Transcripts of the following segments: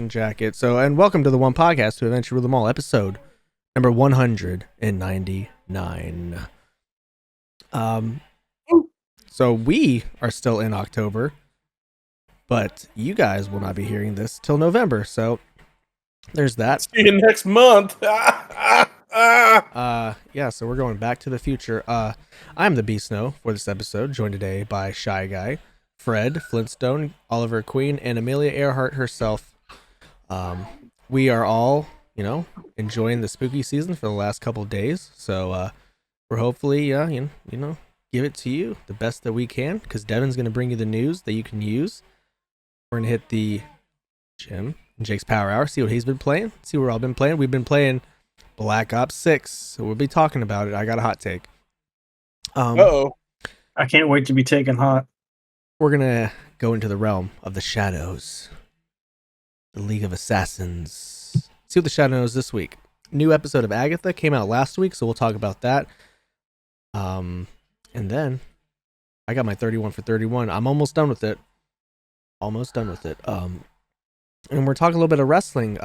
and jacket. And welcome to the One Podcast to eventually rule them all, episode number 199. So we are still in October, but you guys will not be hearing this till November. So there's that. See you next month. Yeah, so we're going back to the future. I'm the Beast Snow for this episode, joined today by Shy Guy, Fred, Flintstone, Oliver Queen, and Amelia Earhart herself. We are all, enjoying the spooky season for the last couple of days. So we're hopefully, give it to you the best that we can, because Devin's going to bring you the news that you can use. We're going to hit the gym, Jake's Power Hour, see what he's been playing, see what we've all been playing. We've been playing Black Ops 6, so we'll be talking about it. I got a hot take. I can't wait to be taken hot. We're going to go into the realm of the shadows. The League of Assassins. See what the shadow knows this week. New episode of Agatha came out last week, so we'll talk about that. And then I got my 31 for 31. I'm almost done with it. And we're talking a little bit of wrestling.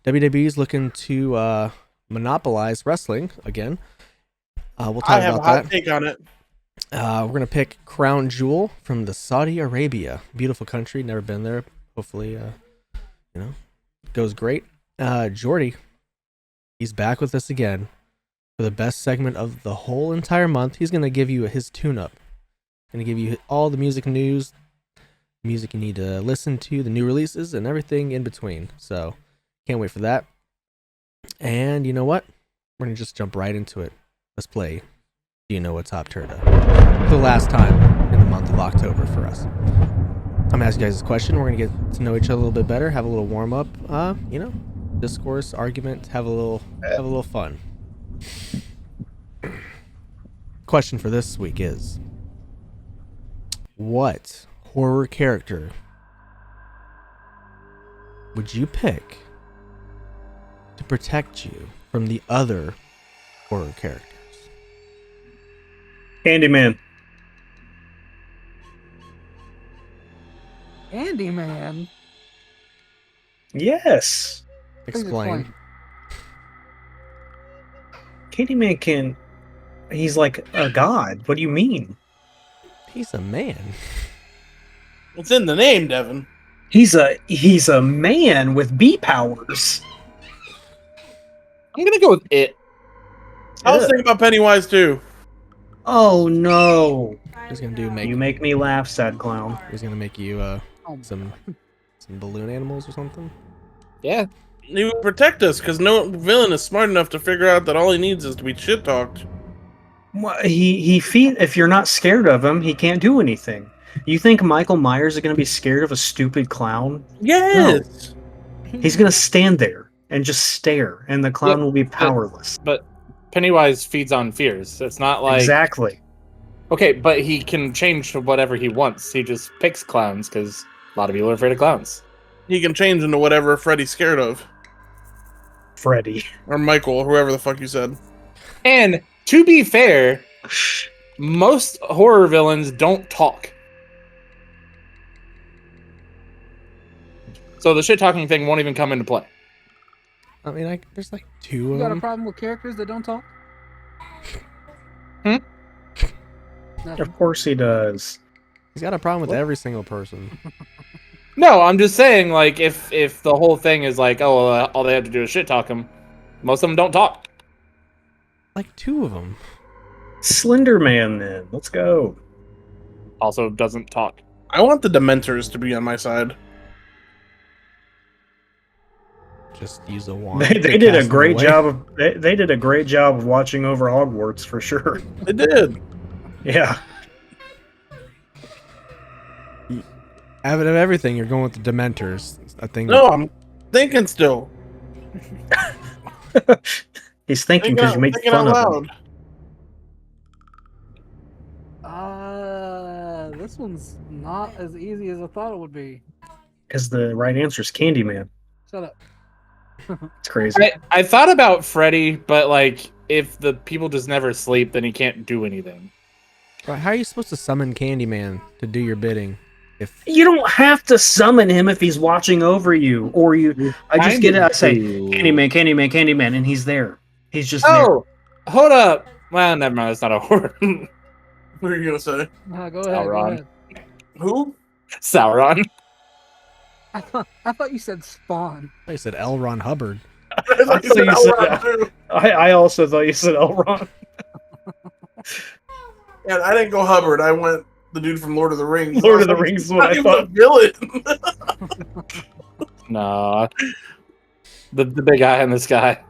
WWE is looking to monopolize wrestling again. We'll talk I have about a hot that. take on it. We're going to pick Crown Jewel from the Saudi Arabia. Beautiful country. Never been there. Hopefully, goes great. Jordi, he's back with us again for the best segment of the whole entire month. He's going to give you his tune-up. Going to give you all the music news, music you need to listen to, the new releases, and everything in between. So, can't wait for that. And you know what? We're going to just jump right into it. Let's play Do You Know What TOPTERTA? For the last time in the month of October for us. I'm going to ask you guys this question. We're going to get to know each other a little bit better, have a little warm-up, discourse, argument, have a little fun. Question for this week is, what horror character would you pick to protect you from the other horror characters? Candyman. Candyman? Yes. Explain. Candyman he's like a god. What do you mean? He's a man. It's in the name, Devin. He's a man with bee powers. I'm gonna go with it. I was thinking about Pennywise too. Oh no. He's gonna You make me laugh, sad clown. He's gonna make you some balloon animals or something. Yeah. He would protect us because no villain is smart enough to figure out that all he needs is to be shit talked. Well, if you're not scared of him, he can't do anything. You think Michael Myers is going to be scared of a stupid clown? Yes. No. He's going to stand there and just stare, and the clown will be powerless. But Pennywise feeds on fears. It's not like... Exactly. Okay, but he can change to whatever he wants. He just picks clowns because a lot of people are afraid of clowns. He can change into whatever Freddy's scared of. Freddy. Or Michael, or whoever the fuck you said. And to be fair, most horror villains don't talk. So the shit-talking thing won't even come into play. I mean, there's like two You of got a them. problem with characters that don't talk? Hmm? Of course he does. He's got a problem with every single person. No, I'm just saying, like, if the whole thing is like, all they have to do is shit-talk him, most of them don't talk. Like two of them. Slender Man, then. Let's go. Also doesn't talk. I want the Dementors to be on my side. Just use a wand. They did a great job. They did a great job of watching over Hogwarts for sure. They did. Yeah. Out of everything, you're going with the Dementors. I think. No, I'm thinking still. He's thinking because you make thinking fun out of him. loud. This one's not as easy as I thought it would be. Because the right answer is Candyman. Shut up. It's crazy. I thought about Freddy, but like, if the people just never sleep, then he can't do anything. How are you supposed to summon Candyman to do your bidding If You don't have to summon him if he's watching over you, or you. I just get it. I say, Candyman, Candyman, Candyman, and he's there. He's just there. Oh, hold up. Well, never mind. That's not a word. What are you gonna say? Go ahead. Go Sauron. ahead. Who? Sauron. I thought you said Spawn. I said L. Ron Hubbard. I thought you said Elrond too. I also thought you said Elrond. And I didn't go Hubbard. I went the dude from Lord of the Rings. Lord of the Rings is what I Not thought. even a villain. Nah. The big guy in the sky.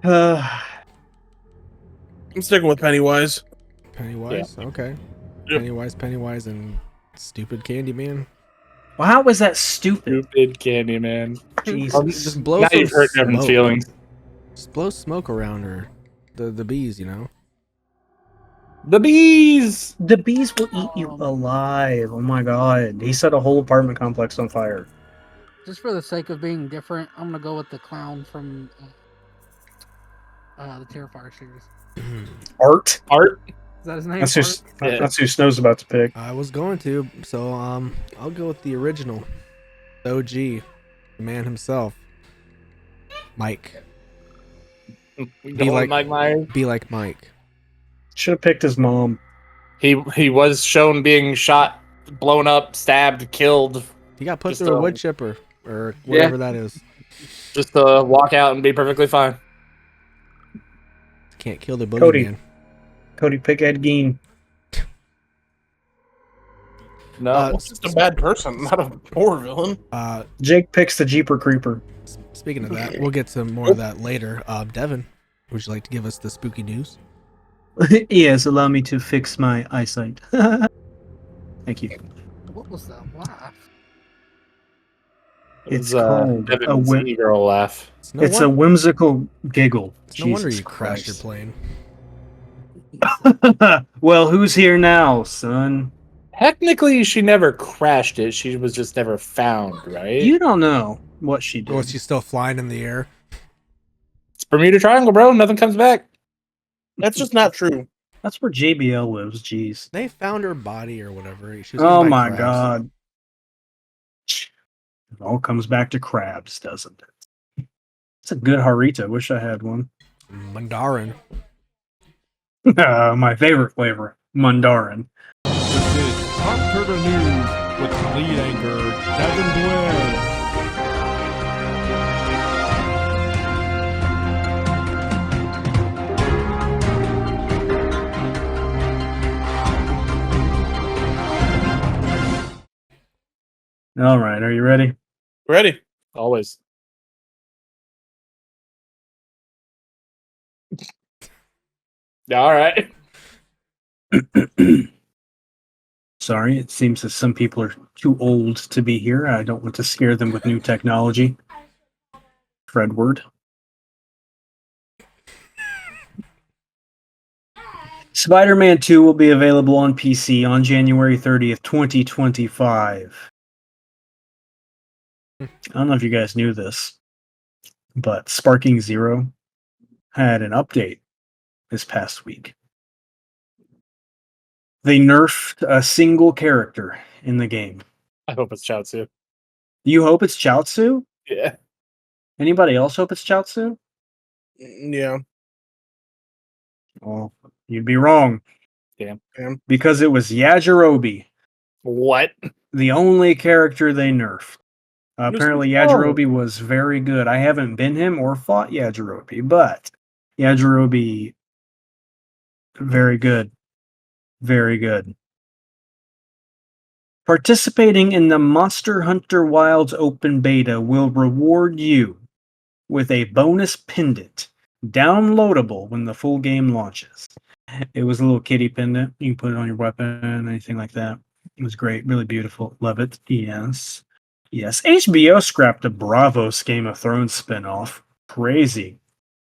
I'm sticking with Pennywise. Pennywise. Okay. Yep. Pennywise, and stupid Candyman. Well, how was that stupid? Stupid Candyman. Jesus. Just blow Now some you've hurt Devin's smoke. feelings. Just blow smoke around her. The bees, you know. The bees. The bees will eat you alive. Oh my god. He set a whole apartment complex on fire. Just for the sake of being different, I'm gonna go with the clown from the Terrifier series. Art. Art. Is that his name? That's who Snow's about to pick. I was going to, so I'll go with the original, OG, the man himself, Mike. Be like- Mike Myers. Be like Mike. Should have picked his mom. He was shown being shot, blown up, stabbed, killed, He got put Just, through a wood chipper or whatever that is. just to walk out and be perfectly fine. Can't kill the Cody. boogeyman. Cody, pick Ed Gein. No. He's just a bad person, not a poor villain. Jake picks the Jeeper Creeper. Speaking of that, we'll get to more of that later. Devin, would you like to give us the spooky news? Yes, allow me to fix my eyesight. Thank you. What was that laugh? It's It was, called a Devin's whim- e-girl laugh. It's a whimsical giggle. It's no wonder Jesus you crashed your Christ. plane. Well, who's here now, son? Technically, she never crashed it. She was just never found, right? You don't know what she did. Or was she still flying in the air? It's Bermuda Triangle, bro. Nothing comes back. That's just not true. That's where JBL lives. Jeez. They found her body or whatever. She was Oh eaten by my crabs. god. It all comes back to crabs, doesn't it? It's a good harita. Wish I had one. Mandarin. My favorite flavor, Mundarin. This is Top Turtle News with lead anchor Devin Blair. All right, are you ready? Ready? Always. All right. Sorry, it seems that some people are too old to be here. I don't want to scare them with new technology. Fredward. Spider-Man 2 will be available on PC on January 30th, 2025. I don't know if you guys knew this, but Sparking Zero had an update this past week. They nerfed a single character in the game. I hope it's Chaozu. You hope it's Chaozu? Yeah. Anybody else hope it's Chaozu? Yeah. Well, you'd be wrong. Damn. Because it was Yajirobe, What? the only character they nerfed. Apparently, Mr. Stone. Yajirobe was very good. I haven't been him or fought Yajirobe, but Yajirobe, very good. Very good. Participating in the Monster Hunter Wilds open beta will reward you with a bonus pendant, downloadable when the full game launches. It was a little kitty pendant. You can put it on your weapon, anything like that. It was great. Really beautiful. Love it. Yes. Yes. HBO scrapped a Bravos Game of Thrones spinoff. Crazy.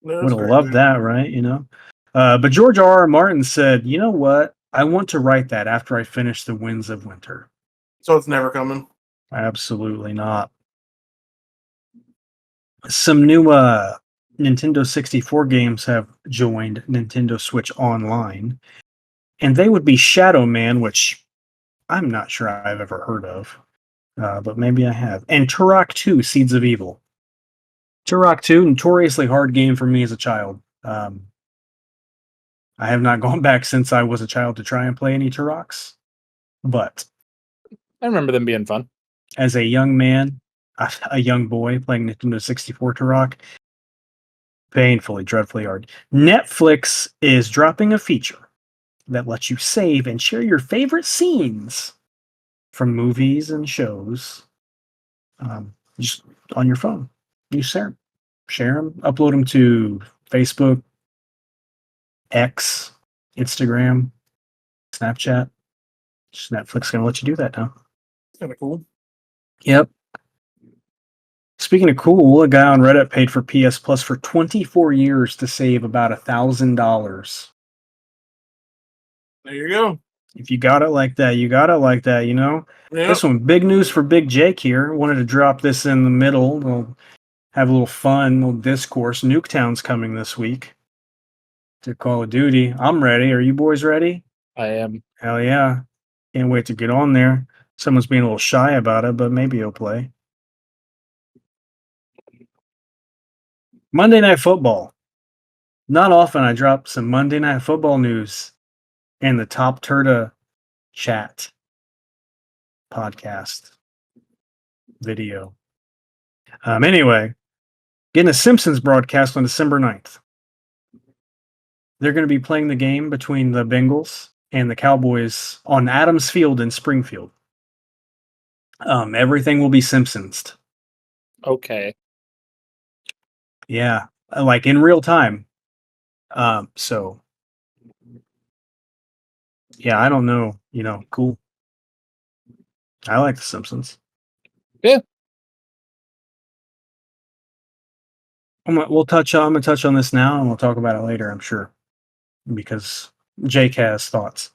Would have loved that, right? You know? But George R.R. Martin said, you know what? I want to write that after I finish The Winds of Winter. So it's never coming. Absolutely not. Some new Nintendo 64 games have joined Nintendo Switch Online, and they would be Shadow Man, which I'm not sure I've ever heard of, but maybe I have. And Turok 2: Seeds of Evil. Turok 2, notoriously hard game for me as a child. I have not gone back since I was a child to try and play any Turoks, but I remember them being fun. as a young man, a young boy playing Nintendo 64 Turok, painfully, dreadfully hard. Netflix is dropping a feature that lets you save and share your favorite scenes from movies and shows just on your phone. You share them, upload them to Facebook, X, Instagram, Snapchat. Just Netflix going to let you do that now. Kind of cool. Yep. Speaking of cool, a guy on Reddit paid for PS Plus for 24 years to save about $1,000. There you go. If you got it like that, you got it like that, you know? Yep. This one, big news for Big Jake here. Wanted to drop this in the middle. We'll have a little fun, little discourse. Nuketown's coming this week to Call of Duty. I'm ready. Are you boys ready? I am. Hell yeah. Can't wait to get on there. Someone's being a little shy about it, but maybe he'll play. Monday Night Football. Not often I drop some Monday Night Football news in the TOPTERTA chat podcast video. Anyway, getting a Simpsons broadcast on December 9th. They're going to be playing the game between the Bengals and the Cowboys on Adams Field in Springfield. Everything will be Simpsons. Okay. Yeah, like in real time. So yeah, I don't know. You know, cool. I like the Simpsons. Yeah. I'm gonna touch on this now, and we'll talk about it later. I'm sure, because Jake has thoughts.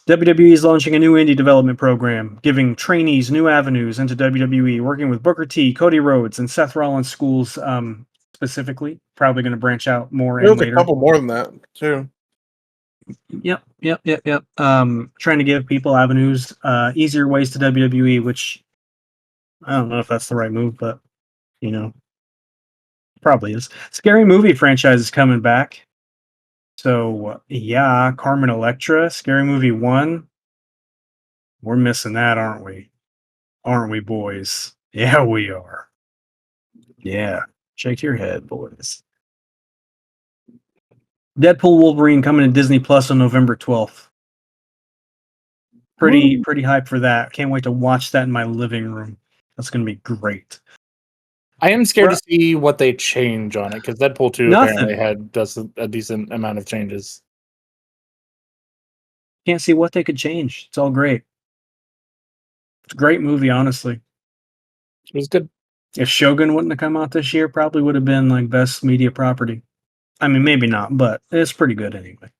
WWE is launching a new indie development program, giving trainees new avenues into WWE, working with Booker T, Cody Rhodes, and Seth Rollins schools specifically. Probably going to branch out more There's and a later. couple more than that too. Yep. Trying to give people avenues, easier ways to WWE, which I don't know if that's the right move, but you know, probably is. Scary Movie franchise is coming back. So yeah, Carmen Electra, Scary Movie 1. We're missing that, aren't we? Aren't we, boys? Yeah, we are. Yeah. Shake your head, boys. Deadpool Wolverine coming to Disney Plus on November 12th. Pretty hyped for that. Can't wait to watch that in my living room. That's going to be great. I am scared to see what they change on it, because Deadpool 2 apparently does a decent amount of changes. Can't see what they could change. It's all great. It's a great movie, honestly. It was good. If Shogun wouldn't have come out this year, probably would have been like best media property. I mean, maybe not, but it's pretty good anyway.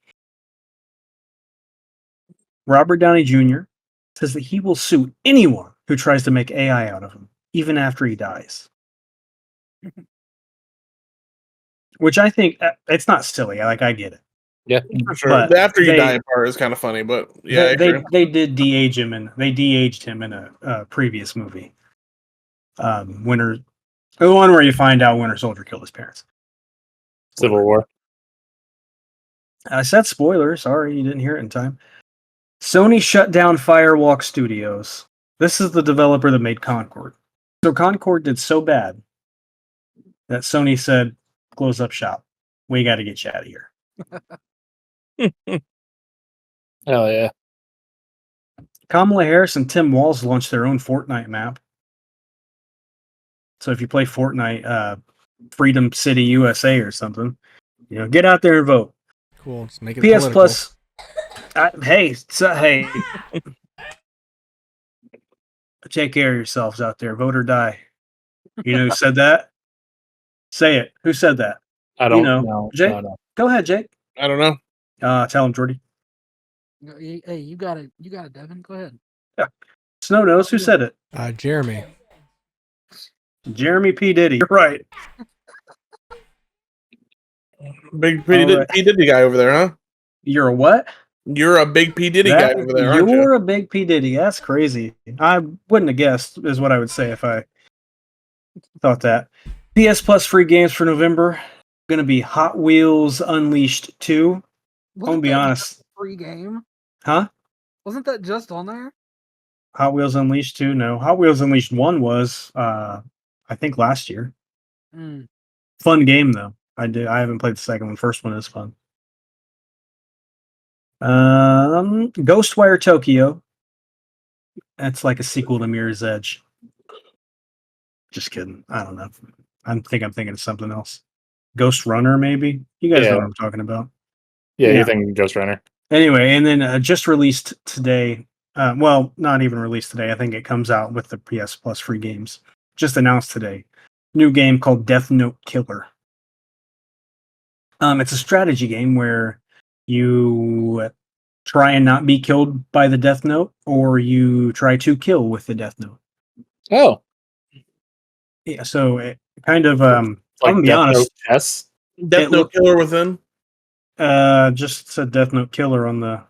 Robert Downey Jr. says that he will sue anyone who tries to make AI out of him, even after he dies. Which I think it's not silly. I get it. Yeah, For sure. But The after you die part is kind of funny, but yeah, they did de-age him, and they de-aged him in a previous movie. The one where you find out Winter Soldier killed his parents. Civil War. I said spoiler. Sorry, you didn't hear it in time. Sony shut down Firewalk Studios. This is the developer that made Concord. So Concord did so bad that Sony said, close up shop. We got to get you out of here. Hell yeah. Kamala Harris and Tim Walz launched their own Fortnite map. So if you play Fortnite, Freedom City, USA or something, get out there and vote. Cool. Just make it PS political. Plus. Hey. Take care of yourselves out there. Vote or die. You know who said that? Say it. Who said that? I don't know. Jake? No. Go ahead, Jake. I don't know. Tell him, Jordi. Hey, you got it, Devin. Go ahead. Yeah. Snow knows who said it. Jeremy. Jeremy P. Diddy. You're right. Big P. Diddy guy over there, huh? You're a what? You're a big P Diddy guy over there, aren't you? You're a big P Diddy. That's crazy. I wouldn't have guessed, is what I would say if I thought that. PS Plus free games for November. Going to be Hot Wheels Unleashed 2. I'm going to be honest. Free game? Huh? Wasn't that just on there? Hot Wheels Unleashed 2? No. Hot Wheels Unleashed 1 was, I think, last year. Fun game, though. I haven't played the second one. First one is fun. Ghostwire Tokyo. That's like a sequel to Mirror's Edge. Just kidding. I don't know. I'm thinking of something else. Ghost Runner, maybe? You guys know what I'm talking about. Yeah, you're thinking Ghost Runner. Anyway, and then just released today. Well, not even released today. I think it comes out with the PS Plus free games. Just announced today. New game called Death Note Killer. It's a strategy game where you try and not be killed by the Death Note, or you try to kill with the Death Note. Oh. Yeah, so it kind of Like I'm gonna be honest. Yes. Death Note Killer Within. Just said Death Note Killer on the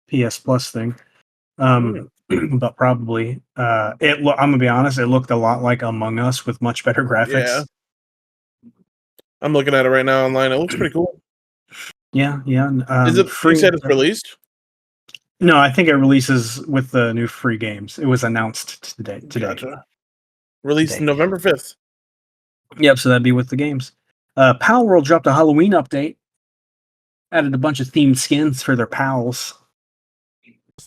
PS Plus thing. But probably I'm gonna be honest, it looked a lot like Among Us with much better graphics. Yeah. I'm looking at it right now online. It looks pretty cool. Yeah. Is it free? You said it's released? No, I think it releases with the new free games. It was announced today. Gotcha. Released November 5th. Yep, so that'd be with the games. Pal World dropped a Halloween update. Added a bunch of themed skins for their pals.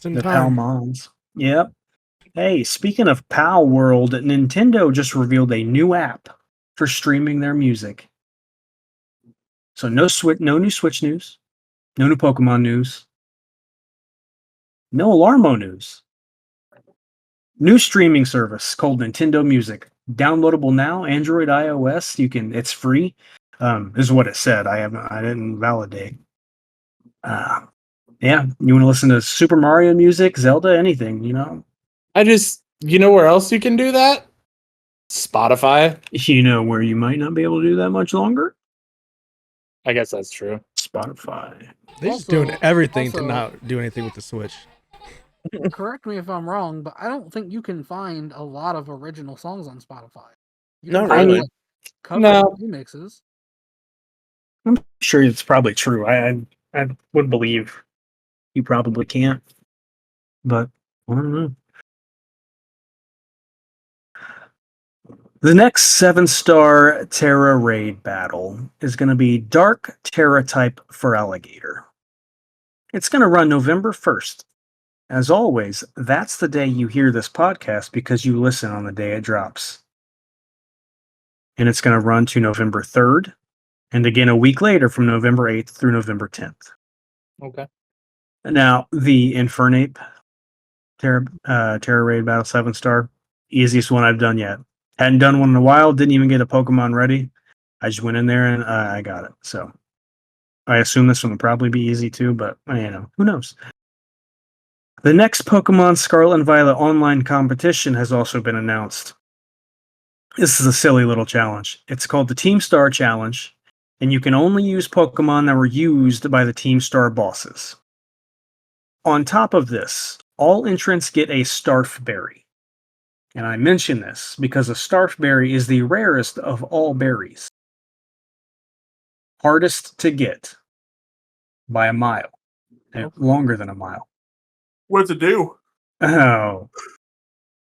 The Pal Mons. Yep. Hey, speaking of Pal World, Nintendo just revealed a new app for streaming their music. So no new Switch news, no new Pokemon news, no Alarmo news. New streaming service called Nintendo Music. Downloadable now, Android, iOS. It's free. Is what it said. I didn't validate. Yeah, you want to listen to Super Mario music, Zelda, anything, you know? You know where else you can do that? Spotify. You know where you might not be able to do that much longer? I guess that's true. Spotify. They're just doing everything to not do anything with the Switch. Correct me if I'm wrong, but I don't think you can find a lot of original songs on Spotify. You Not can find, really. like, cover remixes. I'm sure it's probably true. I would believe you probably can't, but I don't know. The next 7-star Terra raid battle is going to be Dark Terra type for Alligator. It's going to run November 1st. As always, that's the day you hear this podcast because you listen on the day it drops. And it's going to run to November 3rd, and again a week later from November 8th through November 10th. Okay. Now, the Infernape Terra Raid Battle 7-star, easiest one I've done yet. Hadn't done one in a while, didn't even get a Pokemon ready. I just went in there and I got it. So I assume this one will probably be easy too, but who knows? The next Pokemon Scarlet and Violet online competition has also been announced. This is a silly little challenge. It's called the Team Star Challenge, and you can only use Pokemon that were used by the Team Star bosses. On top of this, all entrants get a Starf Berry. And I mention this because a Starf Berry is the rarest of all berries. Hardest to get by a mile. Longer than a mile. What's it do? Oh.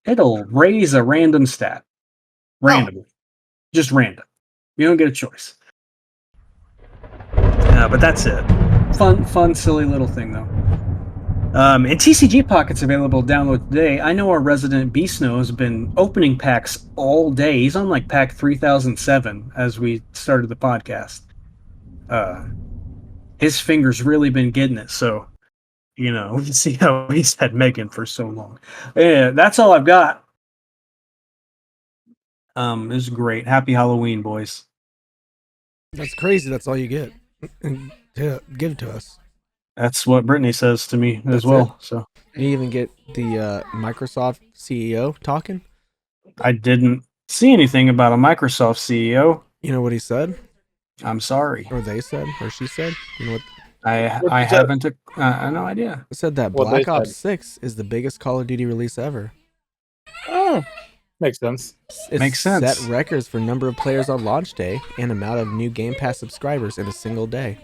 It'll raise a random stat. Randomly. Just random. You don't get a choice. But that's it. Fun, silly little thing, though. And TCG Pocket's available to download today. I know our resident Beast Snow has been opening packs all day. He's on like pack 3007 as we started the podcast. His finger's really been getting it, so we can see how he's had Megan for so long. Yeah, that's all I've got. This is great. Happy Halloween, boys. That's crazy. That's all you get. And give it to us. That's what Brittany says to me as well. So you even get the Microsoft CEO talking. I didn't see anything about a Microsoft CEO. You know what he said? I'm sorry. Or they said, or she said. You know what? I haven't. No idea. It said that What they Black Ops said. 6 is the biggest Call of Duty release ever. Oh, makes sense. It Makes set sense. records for number of players on launch day and amount of new Game Pass subscribers in a single day.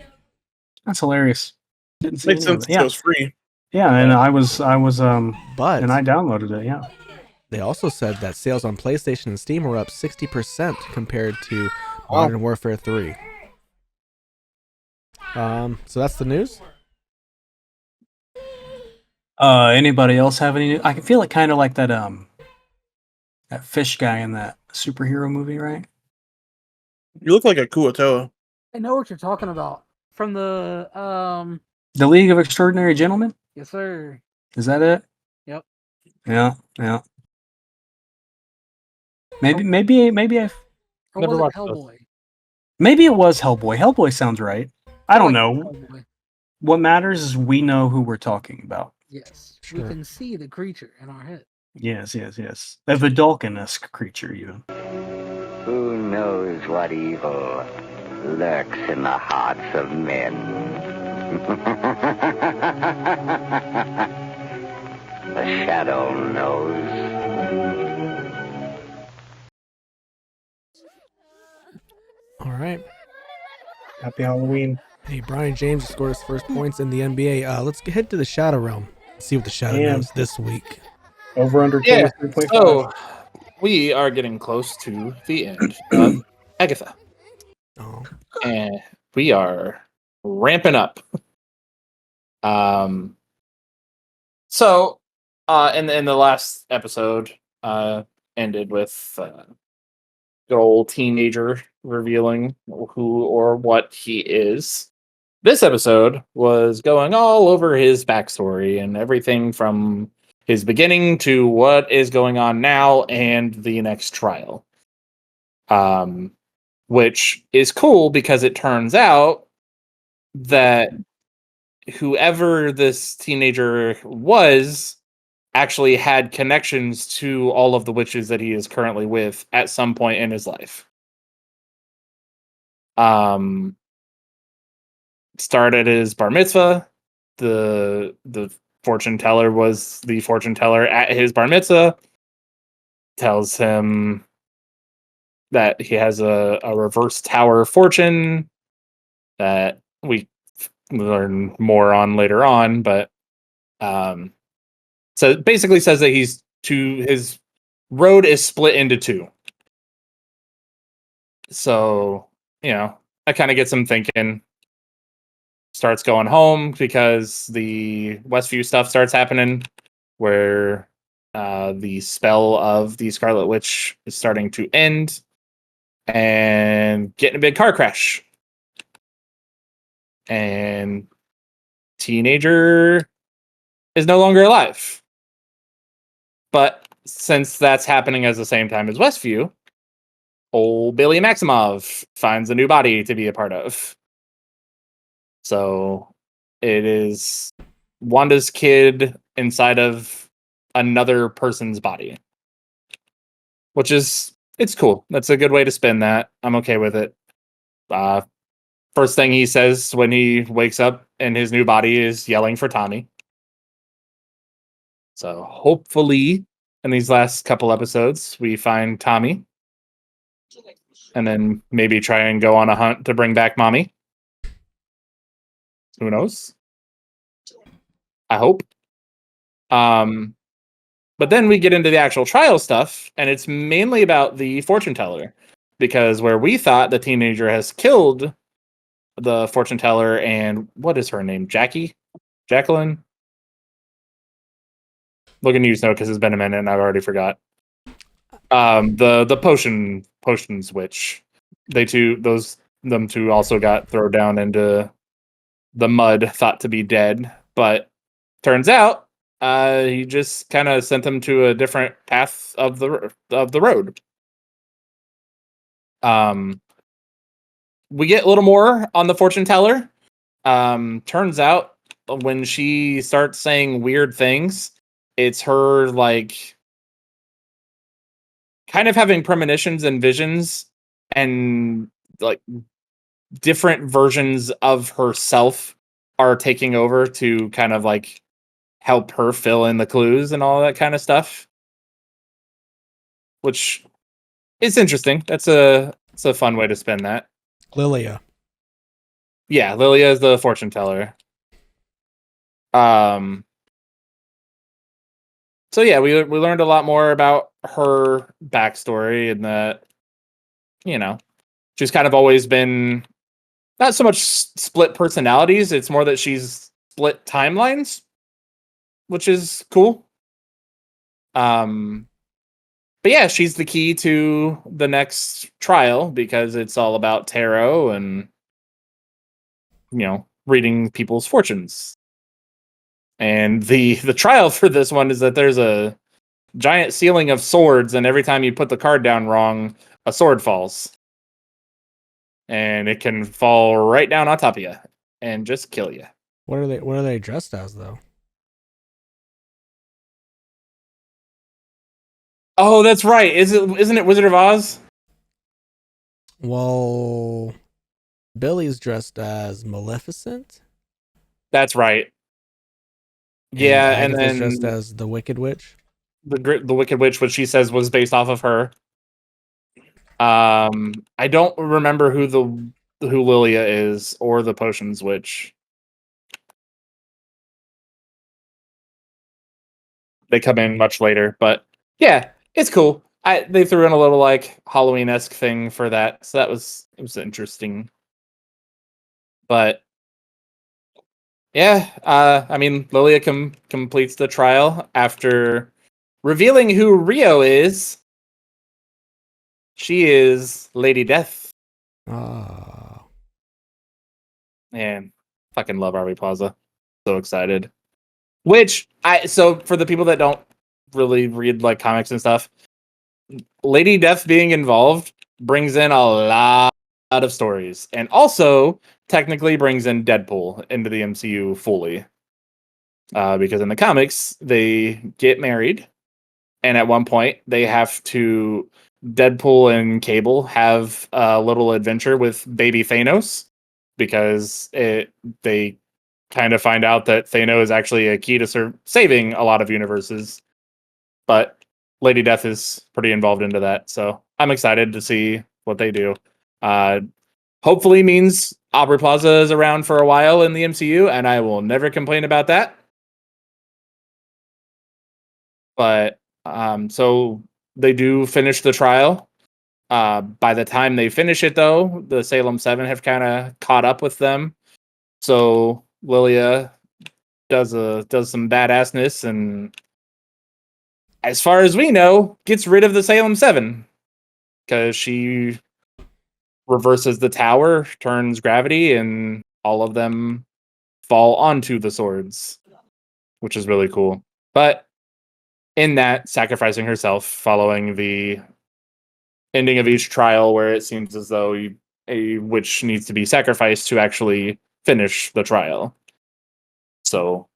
That's hilarious. Didn't see Makes any of sense. it. Yeah, It was free. yeah, and I was But and I downloaded it. Yeah. they also said that sales on PlayStation and Steam were up 60% compared to Wow. Modern Warfare 3. So that's the news. Anybody else have any? I can feel it kind of like that that fish guy in that superhero movie, right? You look like a Kuatoa. I know what you're talking about. From the The League of Extraordinary Gentlemen. yes sir. Is that it? Yep. Yeah. Maybe I Or Never was it watched those. Hellboy? maybe it was Hellboy. Hellboy sounds right. I don't like know. Hellboy. What matters is we know who we're talking about. Yes. Sure. We can see the creature in our head. Yes. A Vidalkin-esque creature, even. Who knows what evil lurks in the hearts of men? The shadow knows. All right. Happy Halloween. Hey, Brian James scored his first points in the NBA. Let's head to the Shadow Realm. See what the Shadow Damn. knows this week. Over under Yeah. 23.5. So we are getting close to the end of Agatha, Oh, and we are ramping up. So, in the last episode, ended with good old teenager revealing who or what he is. This episode was going all over his backstory and everything from his beginning to what is going on now and the next trial. Which is cool because it turns out that whoever this teenager was actually had connections to all of the witches that he is currently with at some point in his life. Started his bar mitzvah. The fortune teller was the fortune teller at his bar mitzvah. Tells him that he has a reverse tower fortune that we learn more on later on, but so it basically says that his road is split into two. So, that kind of gets him thinking. Starts going home because the Westview stuff starts happening where the spell of the Scarlet Witch is starting to end and getting a big car crash. And teenager is no longer alive. But since that's happening at the same time as Westview, old Billy Maximov finds a new body to be a part of. So it is Wanda's kid inside of another person's body. Which is, it's cool. That's a good way to spin that. I'm okay with it. First thing he says when he wakes up in his new body is yelling for Tommy. So hopefully in these last couple episodes, we find Tommy. And then maybe try and go on a hunt to bring back Mommy. Who knows? I hope. But then we get into the actual trial stuff, and it's mainly about the fortune teller. Because where we thought the teenager has killed the fortune teller and what is her name? Jacqueline? Look at news note because it's been a minute and I've already forgot. The potions witch. Them two also got thrown down into the mud, thought to be dead, but turns out he just kind of sent them to a different path of the road. We get a little more on the fortune teller. Turns out when she starts saying weird things, it's her like kind of having premonitions and visions and like different versions of herself are taking over to kind of like help her fill in the clues and all that kind of stuff, which is interesting. It's a fun way to spend that. Lilia. Yeah, Lilia is the fortune teller. So yeah, we learned a lot more about her backstory and that, you know, she's kind of always been not so much split personalities. It's more that she's split timelines, which is cool. But yeah, she's the key to the next trial because it's all about tarot and, you know, reading people's fortunes. And the trial for this one is that there's a giant ceiling of swords, and every time you put the card down wrong, a sword falls. And it can fall right down on top of you and just kill you. What are they dressed as though? Oh, that's right. Isn't it Wizard of Oz? Well, Billy's dressed as Maleficent. That's right. Yeah, and Agatha's then dressed as the Wicked Witch. the Wicked Witch, which she says was based off of her. I don't remember who Lilia is or the Potions Witch. They come in much later, but yeah, it's cool. They threw in a little like Halloween-esque thing for that, so it was interesting. But yeah, I mean, Lilia completes the trial after revealing who Rio is. She is Lady Death. Ah, Man, fucking love Aubrey Plaza. So excited. Which so for the people that don't really read like comics and stuff, Lady Death being involved brings in a lot of stories, and also technically brings in Deadpool into the MCU fully. Because in the comics they get married, and at one point they have to Deadpool and Cable have a little adventure with baby Thanos because they kind of find out that Thanos is actually a key to saving a lot of universes. But Lady Death is pretty involved into that, so I'm excited to see what they do. Hopefully means Aubrey Plaza is around for a while in the MCU, and I will never complain about that. But so they do finish the trial. By the time they finish it, though, the Salem 7 have kind of caught up with them. So Lilia does some badassness, and as far as we know, gets rid of the Salem 7 because she reverses the tower, turns gravity, and all of them fall onto the swords, which is really cool. But in that, sacrificing herself following the ending of each trial, where it seems as though a witch needs to be sacrificed to actually finish the trial. So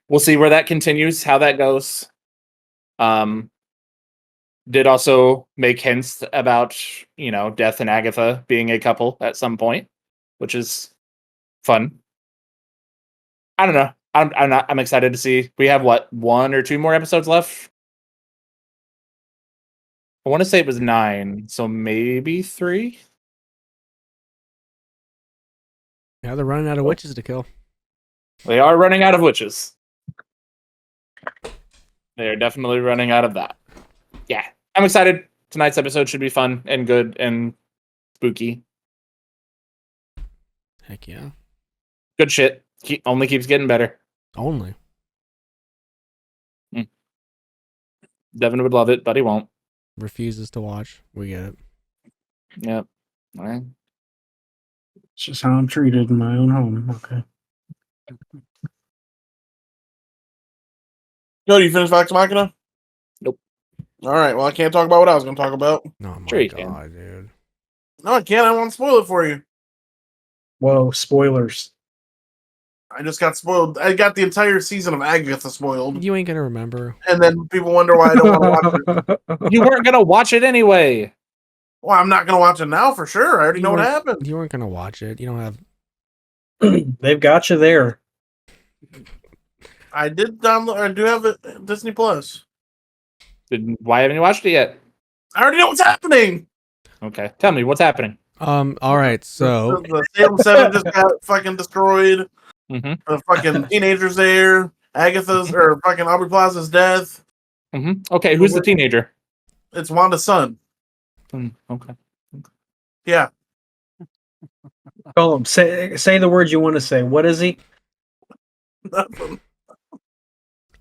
we'll see where that continues, how that goes. Did also make hints about, you know, Death and Agatha being a couple at some point, which is fun. I don't know. I'm excited to see. We have what, 1 or 2 more episodes left? I want to say it was 9, so maybe 3. yeah, they're running out of witches to kill. They are running out of witches. They are definitely running out of that. Yeah, I'm excited. Tonight's episode should be fun and good and spooky. Heck yeah. Good shit. Only keeps getting better. Only. Devin would love it, but he won't. Refuses to watch. We get it. Yep. All right. It's just how I'm treated in my own home. Okay. Cody, you finished Vox Machina? Nope. All right. Well, I can't talk about what I was going to talk about. Oh my Sure you can. god, dude. No, I can't. I won't spoil it for you. Whoa, spoilers. I just got spoiled. I got the entire season of Agatha spoiled. You ain't gonna remember. And then people wonder why I don't want to watch it. You weren't gonna watch it anyway. Well, I'm not going to watch it now for sure. I already know what happened. You weren't gonna watch it. You don't have They've got you there. I did download. I do have it Disney Plus. Why haven't you watched it yet? I already know what's happening. Okay, tell me what's happening. All right, so The Salem 7 just got fucking destroyed. Mm-hmm. The fucking teenagers there. Agatha's or fucking Aubrey Plaza's death. Mm-hmm. Okay, who's the teenager? It's Wanda's son. Okay. Yeah. Call him. Say the words you want to say. What is he? Nothing.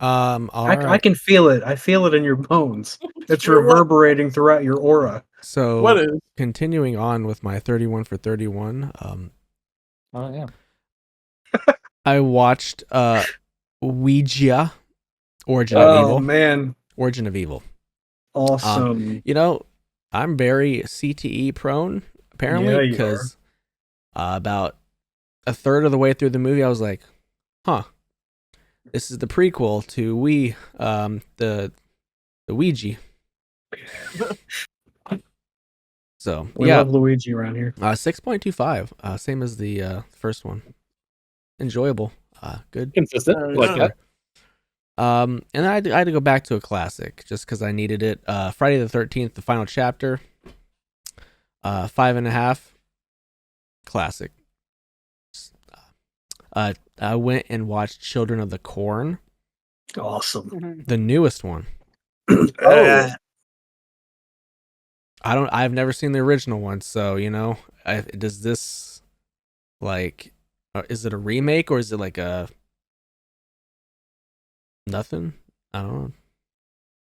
all I right. can feel it. I feel it in your bones. It's reverberating throughout your aura. So What is? continuing on with my 31 for 31, Oh yeah. I watched Ouija, Origin of Evil. Oh man, Origin of Evil. awesome! You know, I'm very CTE prone, apparently, Yeah, you because about a third of the way through the movie, I was like, huh, this is the prequel to the Ouija. So, We yeah, love Luigi around here. 6.25, same as the first one. Enjoyable, good. Consistent. Like that. And I had to go back to a classic just because I needed it. Friday the 13th, the final chapter. 5.5. Classic. I went and watched Children of the Corn, Awesome. the newest one. Oh, I've never seen the original one, so does this is it a remake or is it like a nothing? I don't know.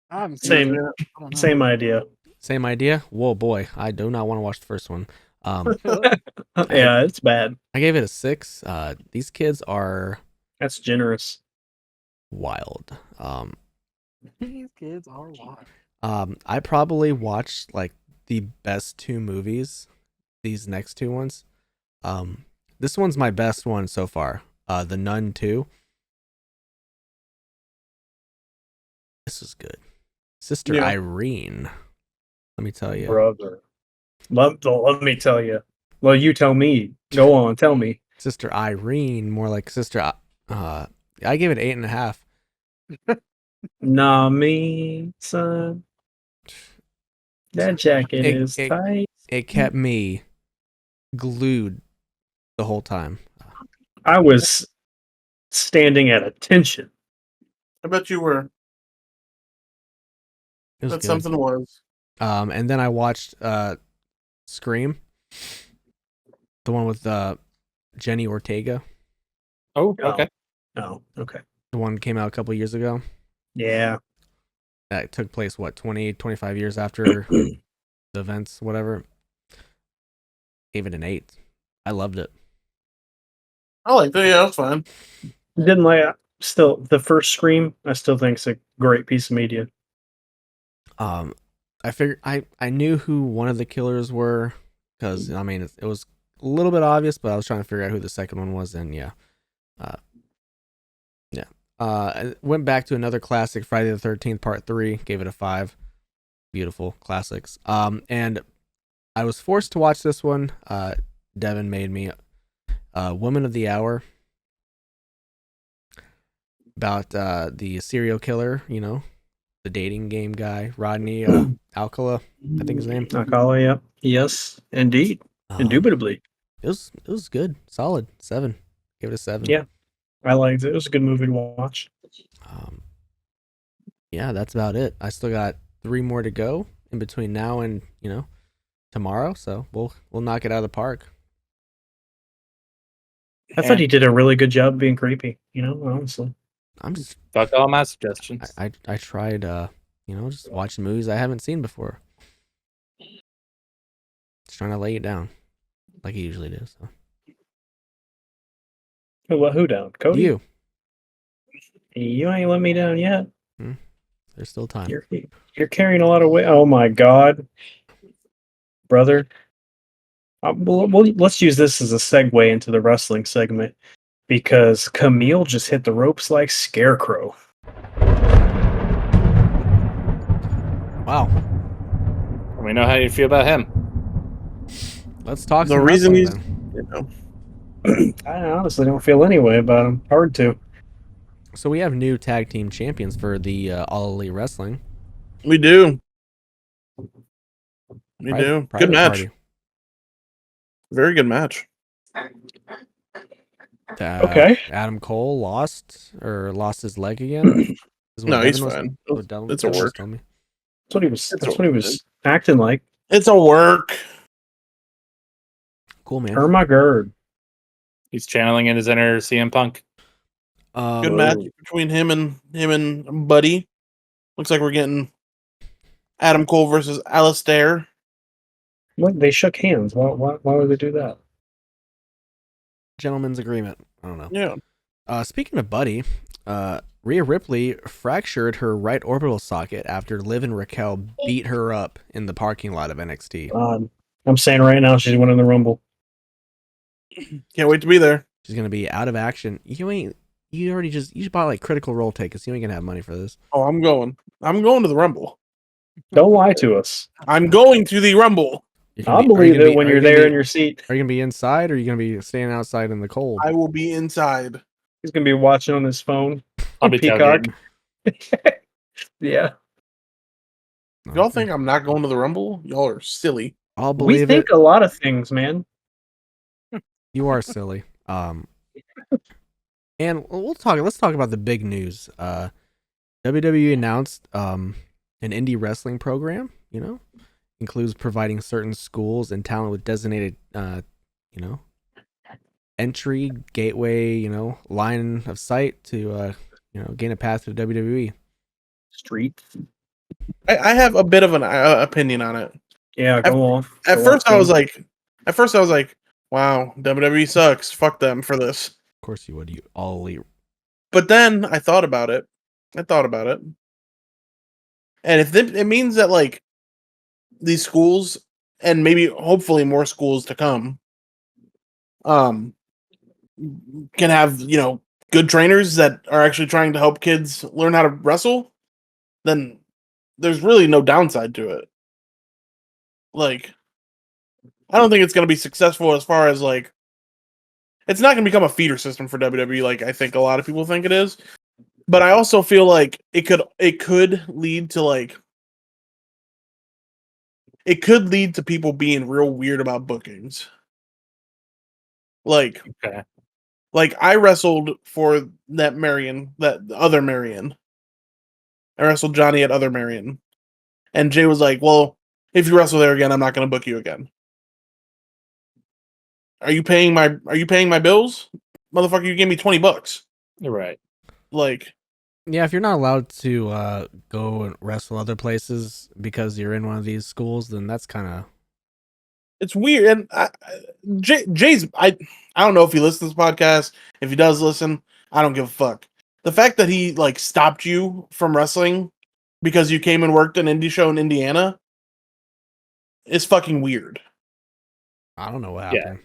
I haven't seen it. I don't know. same idea. Same idea? Whoa, boy, I do not want to watch the first one. Yeah, it's bad. I gave it a 6. These kids are That's generous. wild. These kids are wild. I probably watched like the best 2 movies. These next 2 ones. This one's my best one so far. The Nun 2. This is good. Sister Yeah. Irene. Let me tell you. Brother. Let me tell you. Well, you tell me. Go on, tell me. Sister Irene, more like Sister. I gave it 8.5. Nah, me, son. That jacket is tight. It kept me glued the whole time. I was standing at attention. I bet you were. It was That good. something was. And then I watched Scream, the one with Jenny Ortega. Oh, okay. Oh, okay. The one came out a couple years ago. Yeah. That took place 25 years after the events, whatever. Gave it an 8. I loved it. I like that. Yeah, that's fine. Didn't like still the first Scream. I still think it's a great piece of media. I figured I knew who one of the killers were because I mean it was a little bit obvious, but I was trying to figure out who the second one was, and I went back to another classic, Friday the 13th Part 3. Gave it a 5. Beautiful classics. And I was forced to watch this one. Devin made me. Woman of the Hour. About the serial killer, the dating game guy, Rodney Alcala, I think his name. Alcala, yeah. Yes, indeed. Indubitably. It was good, solid 7. Give it a 7. Yeah, I liked it. It was a good movie to watch. Yeah, that's about it. I still got 3 more to go in between now and tomorrow, so we'll knock it out of the park. I thought he did a really good job being creepy. Honestly. I'm just Fuck all my suggestions. I tried just watching movies I haven't seen before. Just trying to lay it down like he usually does. So. Who down? Cody? You. You ain't let me down yet. There's still time. You're carrying a lot of weight. Oh my god, brother. Well, let's use this as a segue into the wrestling segment because Camille just hit the ropes like Scarecrow. Wow. We know how you feel about him. Let's talk. The some reason wrestling, he's, then. I honestly don't feel any way about him. Hard to. So we have new tag team champions for the All Elite Wrestling. We do. We do. Good Private match. Party. Very good match. Okay. Adam Cole lost his leg again. Is what No, he's Devin was- fine. what Devin- It's a Devin was work. telling me. That's what he was. It's That's a- what he was acting like. It's a work. Cool, man. Turn my gird. He's channeling in his inner CM Punk. Good match between him and Buddy. Looks like we're getting Adam Cole versus Alistair. What? They shook hands. Why would they do that? Gentleman's agreement. I don't know. Yeah. Speaking of Buddy, Rhea Ripley fractured her right orbital socket after Liv and Raquel beat her up in the parking lot of NXT. I'm saying right now she's winning the Rumble. Can't wait to be there. She's gonna be out of action. You bought like Critical Role tickets. You ain't gonna have money for this. Oh, I'm going. I'm going to the Rumble. Don't lie to us. I'm going to the Rumble. I'll believe it when you're there in your seat. Are you gonna be inside or are you gonna be staying outside in the cold? I will be inside. He's gonna be watching on his phone. I'll be Peacock. tailgating. Yeah. Y'all think I'm not going to the Rumble? Y'all are silly. I'll We believe think it. a lot of things, man. You are silly. And let's talk about the big news. WWE announced an indie wrestling program, includes providing certain schools and talent with designated entry, gateway, line of sight to gain a path to WWE. Street. I have a bit of an opinion on it. Yeah, go on. At first, I was like, wow, WWE sucks. Fuck them for this. Of course you would. You all elite. But then I thought about it. And if it means that like these schools and maybe hopefully more schools to come can have, good trainers that are actually trying to help kids learn how to wrestle, then there's really no downside to it. Like, I don't think it's going to be successful as far as like, it's not going to become a feeder system for WWE like I think a lot of people think it is. But I also feel like it could lead to like, it could lead to people being real weird about bookings. Like, Okay. like I wrestled for that other Marion. I wrestled Johnny at other Marion. And Jay was like, well, if you wrestle there again, I'm not going to book you again. Are you paying my bills? Motherfucker, you gave me $20. You're right. Like, Yeah, if you're not allowed to go and wrestle other places because you're in one of these schools, then that's kind of... it's weird. And Jay's, I don't know if he listens to this podcast. If he does listen, I don't give a fuck. The fact that he like stopped you from wrestling because you came and worked an indie show in Indiana is fucking weird. I don't know what Yeah. happened.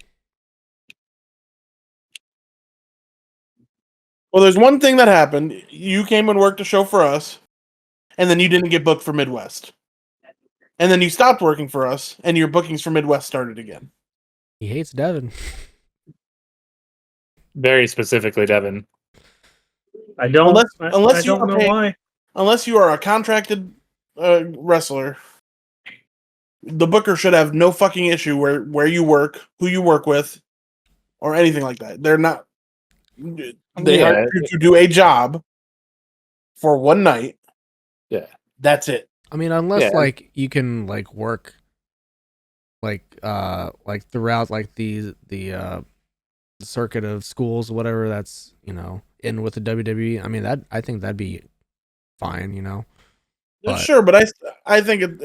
Well, there's one thing that happened. You came and worked a show for us, and then you didn't get booked for Midwest. And then you stopped working for us, and your bookings for Midwest started again. He hates Devin. Very specifically, Devin. I don't. Unless I you don't are know paid- why. Unless you are a contracted wrestler, the booker should have no fucking issue where you work, who you work with, or anything like that. They're not. They Yeah. hired you to do a job for one night. Yeah. That's it. I mean, unless Yeah. like you can like work like throughout like the circuit of schools, whatever that's in with the WWE. I mean, that I think that'd be fine, But- Sure, but I think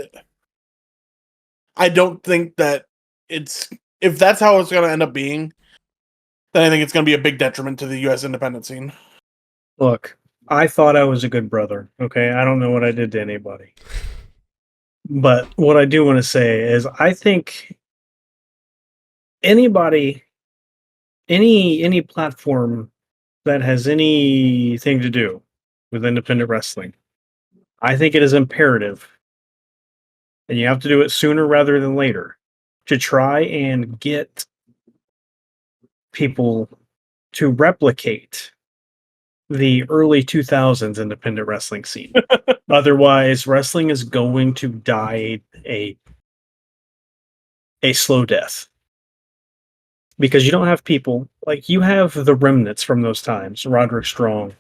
I don't think that if that's how it's going to end up being, then I think it's going to be a big detriment to the U.S. independent scene. Look, I thought I was a good brother. Okay, I don't know what I did to anybody, but what I do want to say is, I think anybody, any platform that has anything to do with independent wrestling, I think it is imperative, and you have to do it sooner rather than later, to try and get people to replicate the early 2000s independent wrestling scene. Otherwise, wrestling is going to die a slow death. Because you don't have people, like, you have the remnants from those times. Roderick Strong,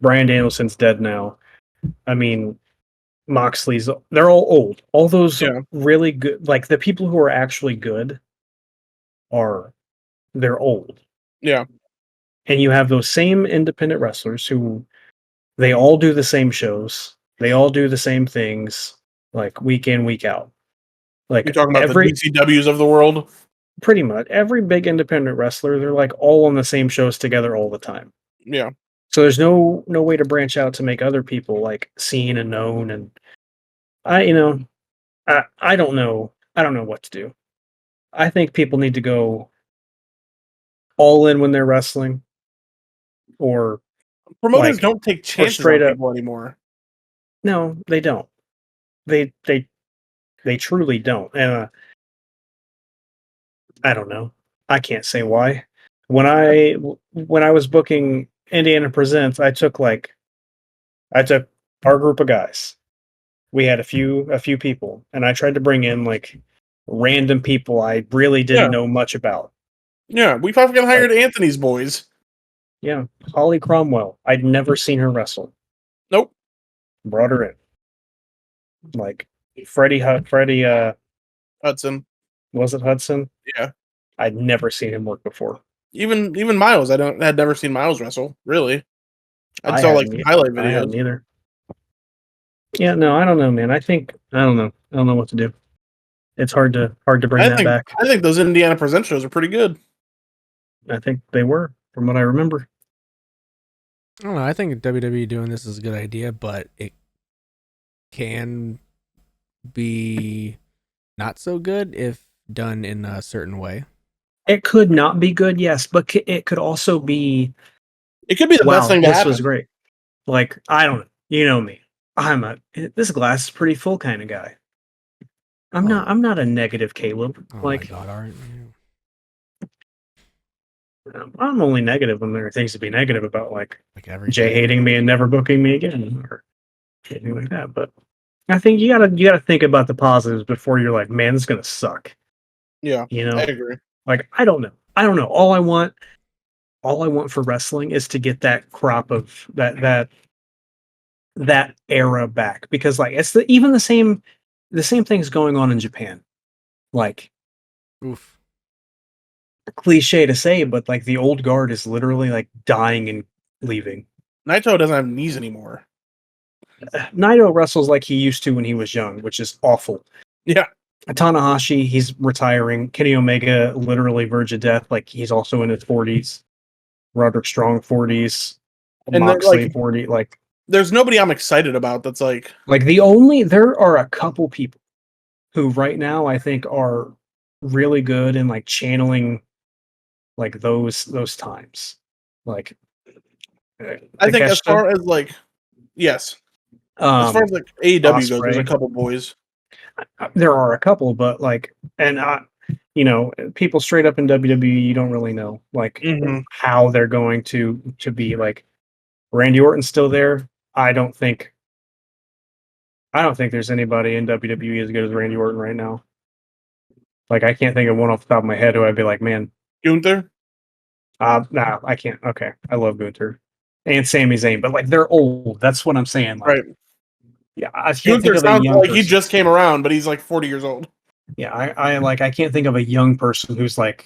Bryan Danielson's dead now. I mean, Moxley's, they're all old. All those really good, like, the people who are actually good they're old. Yeah. And you have those same independent wrestlers who, they all do the same shows. They all do the same things, like, week in, week out. Like, You're talking about the DCWs of the world? Pretty much. Every big independent wrestler, they're, like, all on the same shows together all the time. Yeah. So there's no way to branch out to make other people, like, seen and known. And I don't know. I don't know what to do. I think people need to go all in when they're wrestling, or Promoters like, don't take chances straight on up. people anymore. No, they don't. They truly don't. And I don't know. I can't say why. When I was booking Indiana Presents, I took our group of guys. We had a few people, and I tried to bring in, like, random people I really didn't know much about. Yeah, we fucking hired Anthony's boys. Yeah, Holly Cromwell. I'd never seen her wrestle. Nope. Brought her in. Like, Freddie Hudson. Was it Hudson? Yeah. I'd never seen him work before. Even Miles. I had never seen Miles wrestle, really. I saw, like, highlight videos. I hadn't either. Yeah, no, I don't know, man. I don't know. I don't know what to do. It's hard to bring that back. I think those Indiana Present shows are pretty good. I think they were, from what I remember. I don't know. I think WWE doing this is a good idea, but it can be not so good if done in a certain way. It could not be good, yes, but it could also be. It could be the best thing to happen. This was great. Like, I don't know. You know me. This glass is pretty full kind of guy. I'm not a negative Caleb. Oh like, my God, aren't you? I'm only negative when there are things to be negative about, like everything. Jay hating me and never booking me again, or anything like that. But I think you gotta think about the positives before you're like, man, this is gonna suck. Yeah, you know, I agree. Like, I don't know. All I want for wrestling is to get that crop of that era back, because, like, it's even the same things going on in Japan. Like, oof. Cliche to say, but, like, the old guard is literally, like, dying and leaving. Naito doesn't have knees anymore. Naito wrestles like he used to when he was young, which is awful. Yeah. Tanahashi, he's retiring. Kenny Omega, literally verge of death. Like, he's also in his 40s. Roderick Strong, 40s. And Moxley, like, 40. Like, there's nobody I'm excited about that's like there are a couple people who right now I think are really good in, like, channeling, like, those times. Like, I think as far as, like, yes. As far as, like, AEW goes, there's a couple boys. There are a couple, but, like, and people straight up in WWE, you don't really know, like, how they're going to be. Like, Randy Orton's still there. I don't think there's anybody in WWE as good as Randy Orton right now. Like, I can't think of one off the top of my head who I'd be like, man. Gunther? Nah, I can't. Okay, I love Gunther and Sami Zayn, but, like, they're old. That's what I'm saying. Like, right. Yeah, I can't Gunther think of a sounds young like person. he just came around, but he's like 40 years old. Yeah, I can't think of a young person who's like,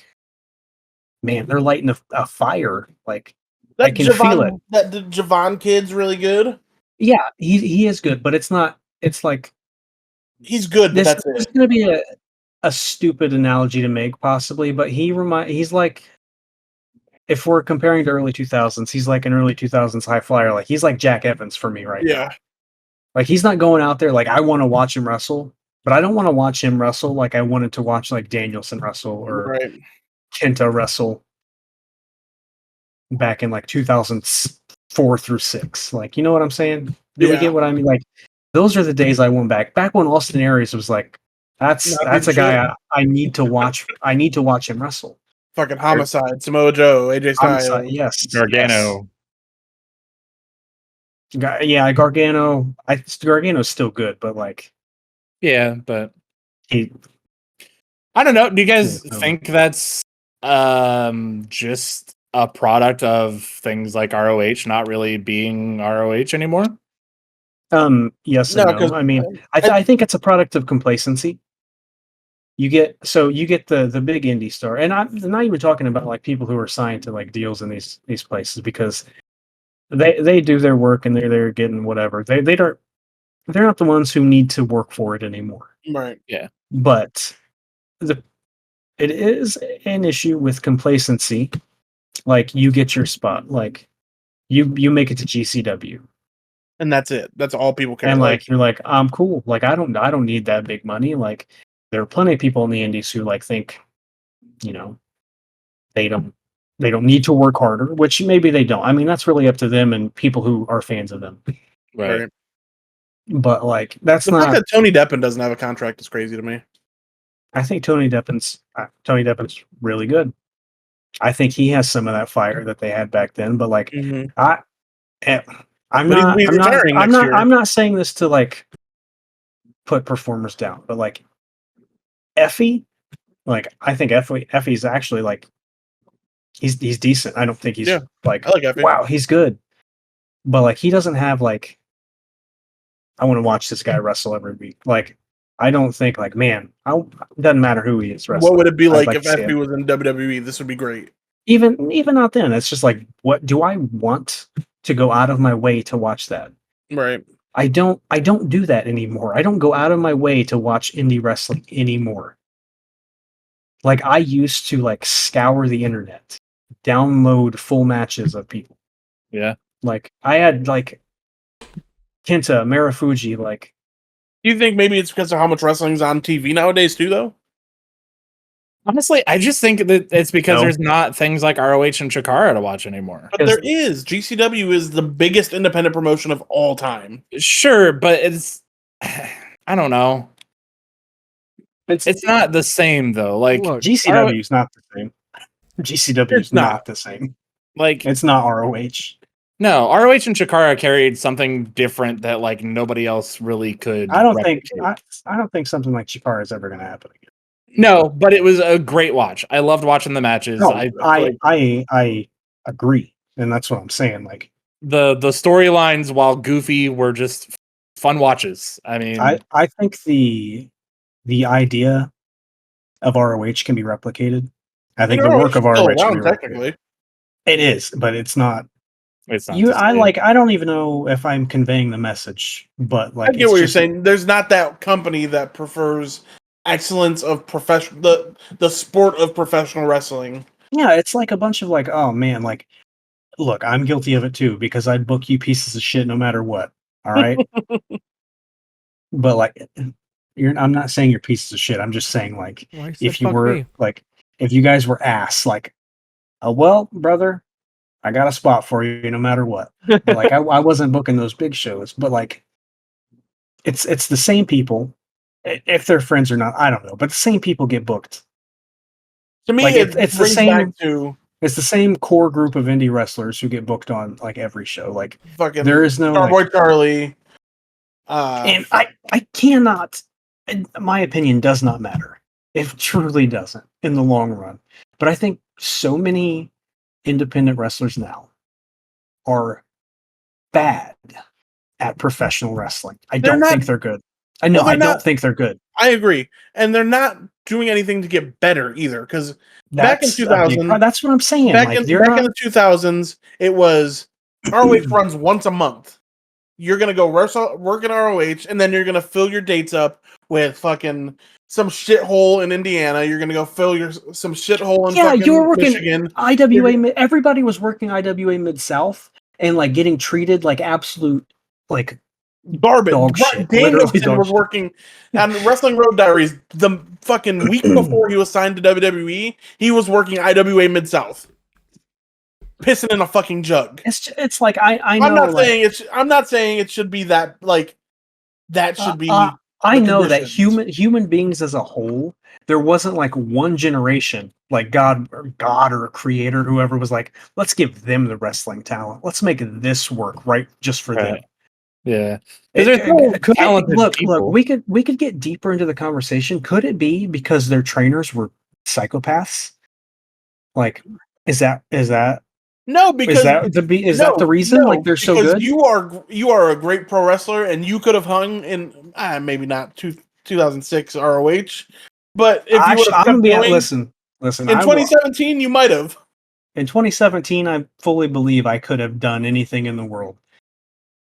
man, they're lighting a fire. Like, I can feel it. That Javon kid's really good. Yeah, he is good, but it's not. It's like, he's good, but that's it. It's going to be a stupid analogy to make, possibly, but he's like, if we're comparing to early 2000s, he's like an early 2000s high flyer. Like, he's like Jack Evans for me right now. Like, he's not going out there like, I want to watch him wrestle, but I don't want to watch him wrestle like I wanted to watch, like, Danielson wrestle or Kenta wrestle back in, like, 2004 through 6. Like, you know what I'm saying? Do we get what I mean? Like, those are the days I went back when Austin Aries was like, that's a guy I need to watch. I need to watch him wrestle. Fucking Homicide, Samoa Joe, AJ Styles. Homicide, yes. Gargano. Yeah, Gargano. Gargano's still good, but like Yeah, but he. I don't know. Do you guys Yeah, think that's just a product of things like ROH not really being ROH anymore? Yes No, and no. 'cause, I mean, I think it's a product of complacency. You get the big indie star, and I'm not even talking about like people who are signed to like deals in these places, because they do their work and they're getting whatever. They're not the ones who need to work for it anymore. right. But it is an issue with complacency. Like, you get your spot, like you make it to GCW, And that's it. That's all people care. and like you're like, I'm cool. Like, I don't need that big money. Like, there are plenty of people in the indies who like think, you know, they don't need to work harder, which maybe they don't. I mean, that's really up to them and people who are fans of them. Right. But like, that's The fact not. that Tony Deppen doesn't have a contract is crazy to me. I think Tony Deppen's really good. I think he has some of that fire that they had back then. But like, I, eh, I'm But not. he's I'm not. retiring I'm next not. year. I'm not saying this to like put performers down, but like Effie, like I think Effie's actually like he's decent. I don't think he's like, I like Effie. wow, he's good. But like, he doesn't have like, I want to watch this guy wrestle every week. Like, I don't think like, man, it doesn't matter who he is wrestling. What would it be I'd like like if to see Effie him. was in WWE? This would be great. Even not then. It's just like, what do I want to go out of my way to watch that? Right. I don't do that anymore. I don't go out of my way to watch indie wrestling anymore. Like, I used to like scour the internet, download full matches of people. Yeah. Like, I had like Kenta, Marufuji, like. Do you think maybe it's because of how much wrestling's on TV nowadays too, though? Honestly, I just think that it's because No. there's not things like ROH and Chikara to watch anymore. But there is. GCW is the biggest independent promotion of all time. Sure, but it's I don't know. It's not the same though. Like, Look, GCW is not the same. GCW It's is not the same. like, It's not ROH. no, ROH and Chikara carried something different that like nobody else really could. I don't think replicate. I don't think something like Chikara is ever going to happen again. No, but it was a great watch. I loved watching the matches. No, I I agree, and that's what I'm saying. Like, the storylines, while goofy, were just fun watches. I mean, I think the idea of ROH can be replicated. I think the work of ROH can be replicated. technically. It is, but it's not. it's not You, the same. I don't even know if I'm conveying the message, but like, I get what you're saying. There's not that company that prefers excellence of the sport of professional wrestling. Yeah, it's like a bunch of like, oh man, like, look, I'm guilty of it too, because I'd book you pieces of shit no matter what. All right. But like, I'm not saying you're pieces of shit. I'm just saying, like, Why you said if you fuck were me? like, if you guys were ass, like, well, brother, I got a spot for you no matter what. But, like, I wasn't booking those big shows, but like, it's the same people. If they're friends or not, I don't know. But the same people get booked. To me, Like, it's the brings same. back to It's the same core group of indie wrestlers who get booked on like every show. Like, fucking there is no Starboy like, Charlie. and I cannot. In my opinion, does not matter. It truly doesn't in the long run. But I think so many independent wrestlers now are bad at professional wrestling. I They're don't not- think they're good. I know. Well, they're I don't not- think they're good. I agree, and they're not doing anything to get better either. Because back in That's a big 2000, part. That's what I'm saying. back Like, in they're not. the 2000s, it was ROH runs once a month. You're gonna go wrestle, work in ROH, and then you're gonna fill your dates up with fucking some shithole in Indiana. You're gonna go fill some shithole in fucking you were working Michigan. IWA. Everybody was working IWA Mid South and like getting treated like absolute like Garbage. dog shit. Danielson Literally dog was shit. working on Wrestling Road Diaries the fucking week before he was signed to WWE. He was working IWA Mid South, pissing in a fucking jug. It's like I know. I'm not like, saying I'm not saying it should be that like that should be. I the know that conditions. human beings as a whole, there wasn't like one generation, like God or creator, whoever was like, let's give them the wrestling talent. Let's make this work right just for them. Right. Yeah. Because there's no Could it talented look people. we could get deeper into the conversation. Could it be because their trainers were psychopaths? Like, is that No, because that the reason? Like they're so because good? you are a great pro wrestler, and you could have hung in maybe not 2006 ROH, but if you would have I'm gonna kept be at going listen. in 2017, you might have. In 2017, I fully believe I could have done anything in the world.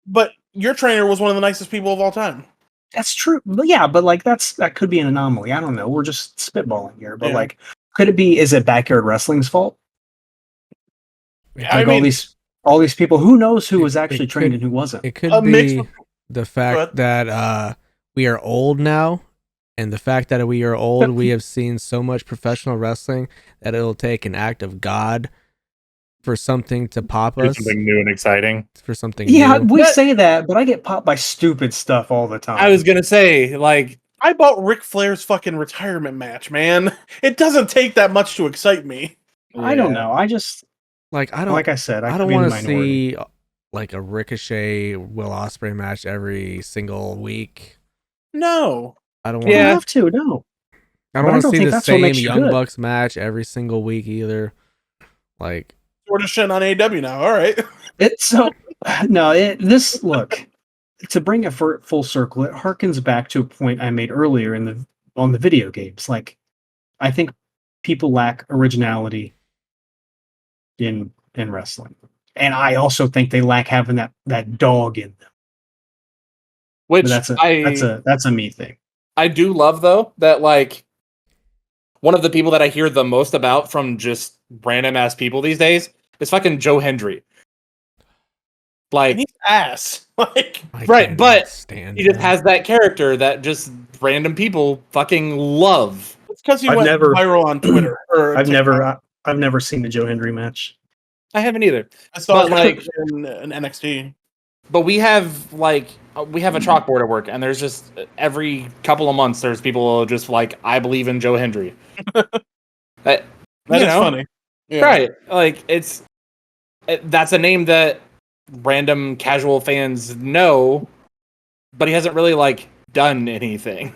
But your trainer was one of the nicest people of all time. That's true. But yeah, but like that could be an anomaly. I don't know. We're just spitballing here. But Yeah. like, could it be? Is it backyard wrestling's fault? I Like mean, all these people. Who knows who was It actually trained could- and who wasn't? It could A mix be of- the ahead. fact that we are old now, and the fact that we are old, we have seen so much professional wrestling that it'll take an act of God for something to pop Do us, something new and exciting. for something Yeah, new. we say that, but I get popped by stupid stuff all the time. I was gonna say, like, I bought Ric Flair's fucking retirement match, man. It doesn't take that much to excite me. I don't know. I just Like I don't, like I said, I could don't be in the want to minority. see like a Ricochet Will Ospreay match every single week. No. I don't You want. don't Yeah. have to. No. I But don't want to see the think that's what same makes you Young good. Bucks match every single week either. Like Sort of shit on AW now. All right. It's so no. This look to bring it for full circle. It harkens back to a point I made earlier on the video games. Like, I think people lack originality in wrestling, and I also think they lack having that dog in them. which But that's a me thing. I do love though that like one of the people that I hear the most about from just random ass people these days is fucking Joe Hendry. Like, And he's ass. Like, I right, cannot but stand he just him. has that character that just random people fucking love. it's because he I've went never- viral on Twitter. Or I've TikTok. never seen the Joe Hendry match. I haven't either. I saw but, it like- in NXT. But we have a chalkboard at work, and there's just every couple of months there's people just like, I believe in Joe Hendry. That is funny. Yeah. Right? Like that's a name that random casual fans know, but he hasn't really like done anything.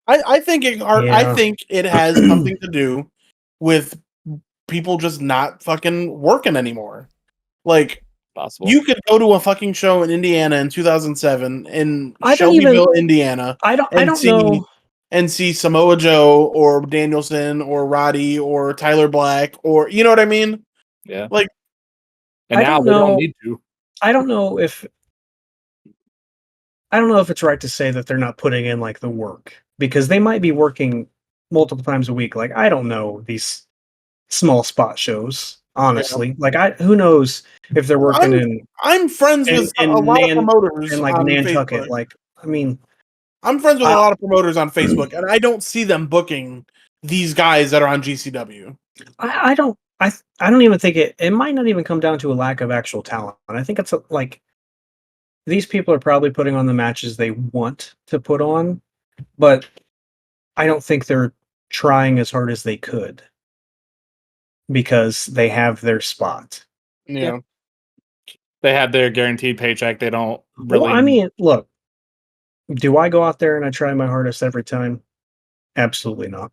I think it. I Yeah. think it has something to do with people just not fucking working anymore. Like, Possible. you could go to a fucking show in Indiana in 2007 in I don't Shelbyville, Indiana, I and don't know. and see Samoa Joe or Danielson or Roddy or Tyler Black or you know what I mean? Yeah. Like, And I now don't we don't know. need to. I don't know if it's right to say that they're not putting in like the work, because they might be working multiple times a week. Like, I don't know these small spot shows, honestly. Like, who knows if they're working I'm friends with a lot of promoters in like on Nantucket. Facebook. Like, I mean, I'm friends with a lot of promoters on Facebook, and I don't see them booking these guys that are on GCW. I don't even think it might not even come down to a lack of actual talent. I think it's like these people are probably putting on the matches they want to put on, but I don't think they're trying as hard as they could because they have their spot. Yeah. They have their guaranteed paycheck. They don't really. Well, I mean, look, do I go out there and I try my hardest every time? Absolutely not.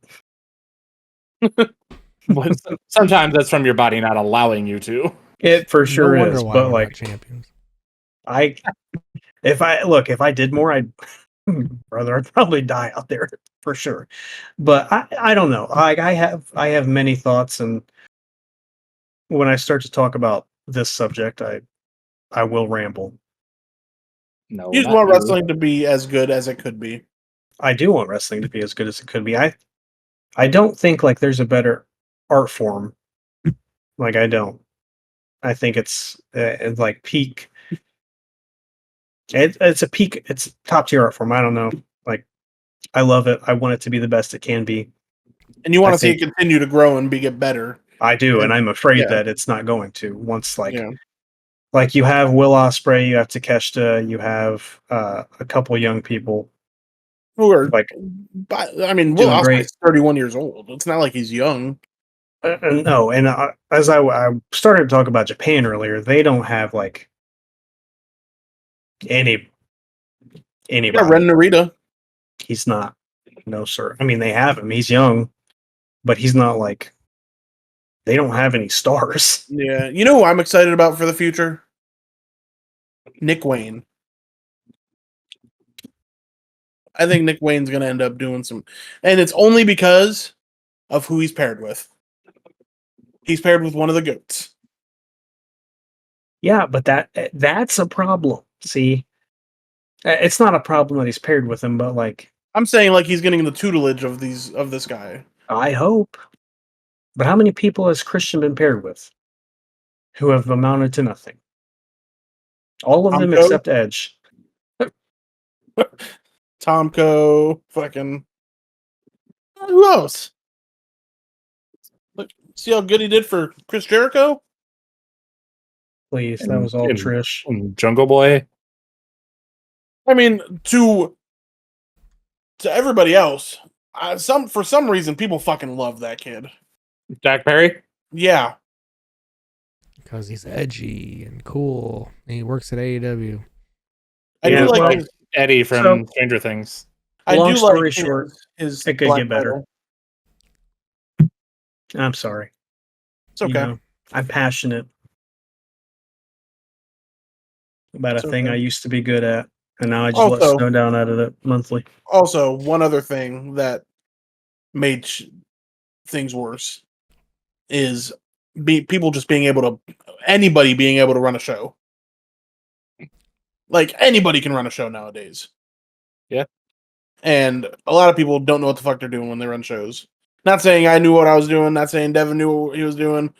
Sometimes that's from your body not allowing you to. It for sure no wonder is, why but we're like not champions. if I did more, brother, I'd probably die out there for sure. But I don't know. I have many thoughts, and when I start to talk about this subject, I will ramble. No, You just not want you. wrestling to be as good as it could be. I do want wrestling to be as good as it could be. I don't think like there's a better art form. Like, I don't. I think it's like peak. It's a peak. It's top tier art form. I don't know. Like, I love it. I want it to be the best it can be. And you want I to see it think- continue to grow and get better. I do, and I'm afraid Yeah. that it's not going to. Once Yeah. like you have Will Ospreay, you have Takeshita, you have a couple young people. Who are Like, I mean, Will doing great. Ospreay's 31 years old. It's not like he's young. No, and as I started to talk about Japan earlier, they don't have like You anybody. got Ren Narita. He's not. No, sir. I mean, they have him. He's young, but he's not like. They don't have any stars. Yeah, you know who I'm excited about for the future? Nick Wayne. I think Nick Wayne's going to end up doing some, and it's only because of who he's paired with. He's paired with one of the goats. Yeah, but that's a problem. See, it's not a problem that he's paired with him, but like I'm saying, like he's getting the tutelage of this guy. I hope. But how many people has Christian been paired with who have amounted to nothing? All of them Tomko? except Edge. Tomko, fucking. Who else? Look, see how good he did for Chris Jericho? Please, that was all And- Trish. and Jungle Boy. I mean, to everybody else, for some reason, people fucking love that kid. Jack Perry. Yeah, Because he's edgy and cool. And he works at AEW. I Yeah, do like well, his. Eddie from So- Stranger Things. I long do story like short, his it could black get better. title. I'm sorry. It's okay. You know, I'm passionate about It's a thing okay. I used to be good at, and now I just let Also- snow down out of it monthly. Also, one other thing that made things worse is people just being able to anybody being able to run a show. Like anybody can run a show nowadays. Yeah. And a lot of people don't know what the fuck they're doing when they run shows. Not saying I knew what I was doing, not saying Devin knew what he was doing,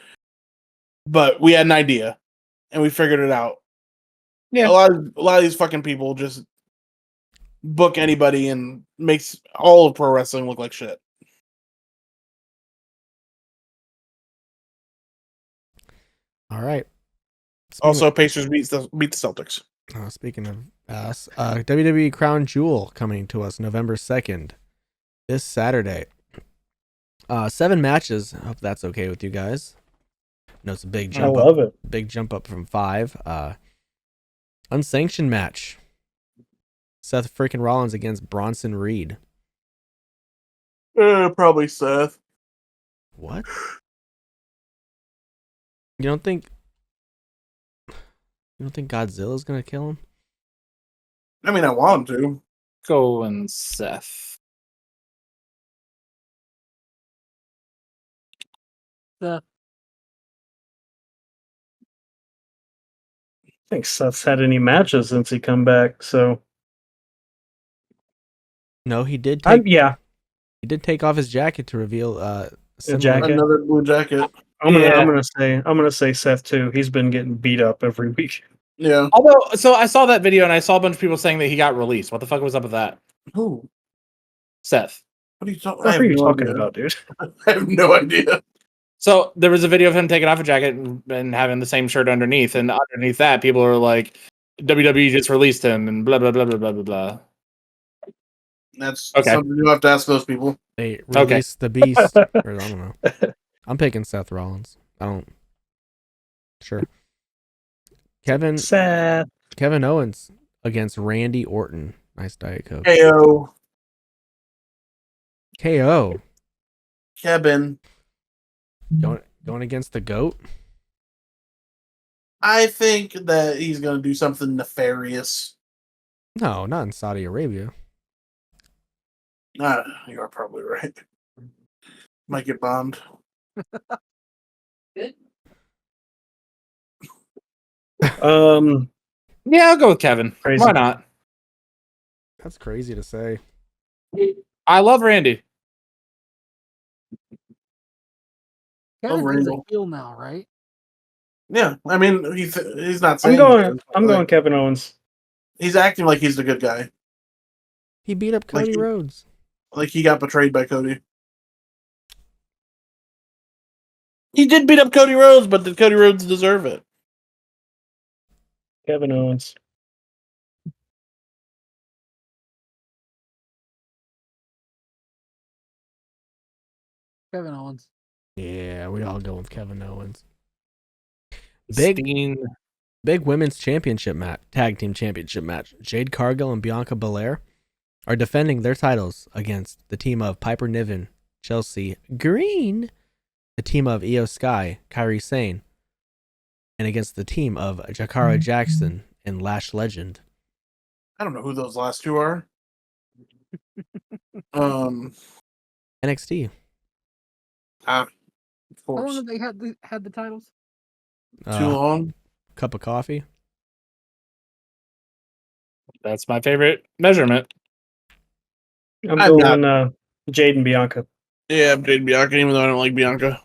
but we had an idea and we figured it out. Yeah. A lot of these fucking people just book anybody and makes all of pro wrestling look like shit. All right. Also, Pacers beat the Celtics. Speaking of us, WWE Crown Jewel coming to us November 2nd, this Saturday. 7 matches. I hope that's okay with you guys. No, it's a big jump I love up. it. Big jump up from 5. Unsanctioned match. Seth freaking Rollins against Bronson Reed. Probably Seth. What? You don't think Godzilla's gonna kill him? I mean, I want him to. Going Seth. I think Seth's had any matches since he come back, so No, he did take yeah, he did take off his jacket to reveal similar- jacket. Another blue jacket. I'm Yeah. gonna say Seth too. He's been getting beat up every week. Yeah. Although, so I saw that video and I saw a bunch of people saying that he got released. What the fuck was up with that? Who? Seth. What are you talking? What are you talking about, dude? I have no idea. So there was a video of him taking off a jacket and having the same shirt underneath, and underneath that, people are like, "WWE just released him," and blah blah blah blah blah blah blah. That's Okay. something you have to ask those people. They released the beast. Or, I don't know. I'm picking Seth Rollins. I don't. Sure. Seth. Kevin Owens against Randy Orton. Nice Diet Coke. KO. KO. Kevin. Going against the GOAT. I think that he's going to do something nefarious. No, not in Saudi Arabia. You are probably right. Might get bombed. Yeah, I'll go with Kevin. Crazy. Why not? That's crazy to say. I love Randy. Kevin is a Randall. heel now, right? Yeah, I mean, he's not I'm saying. going Kevin Owens. He's acting like he's the good guy. He beat up Cody Like- Rhodes. Like he got betrayed by Cody. He did beat up Cody Rhodes, but did Cody Rhodes deserve it? Kevin Owens. Kevin Owens. Yeah, we all go with Kevin Owens. Steen. Big women's championship match, tag team championship match. Jade Cargill and Bianca Belair are defending their titles against the team of Piper Niven, Chelsea Green, the team of Io Sky, Kairi Sane, and against the team of Jakara Jackson and Lash Legend. I don't know who those last two are. NXT. Of How long course. have they had the titles? Too long. Cup of coffee. That's my favorite measurement. I'm I'm going Jade and Bianca. Yeah, Jade Bianca, even though I don't like Bianca.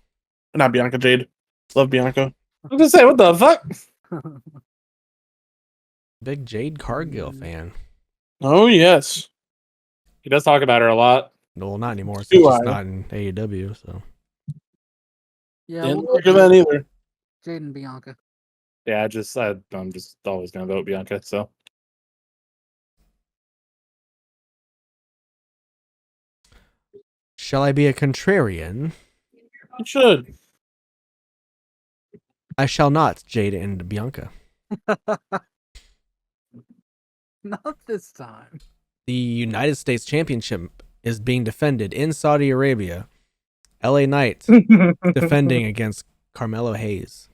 Not Bianca, Jade. Love Bianca. I'm gonna say, what the fuck? Big Jade Cargill fan. Oh, yes. He does talk about her a lot. Well, not anymore. Do Since she's I? not in AEW. So Yeah, Didn't we'll like go her then either. Jade and Bianca. Yeah, I'm just always gonna vote Bianca. So shall I be a contrarian? You should. I shall not, Jade and Bianca. Not this time. The United States Championship is being defended in Saudi Arabia. LA Knight defending against Carmelo Hayes.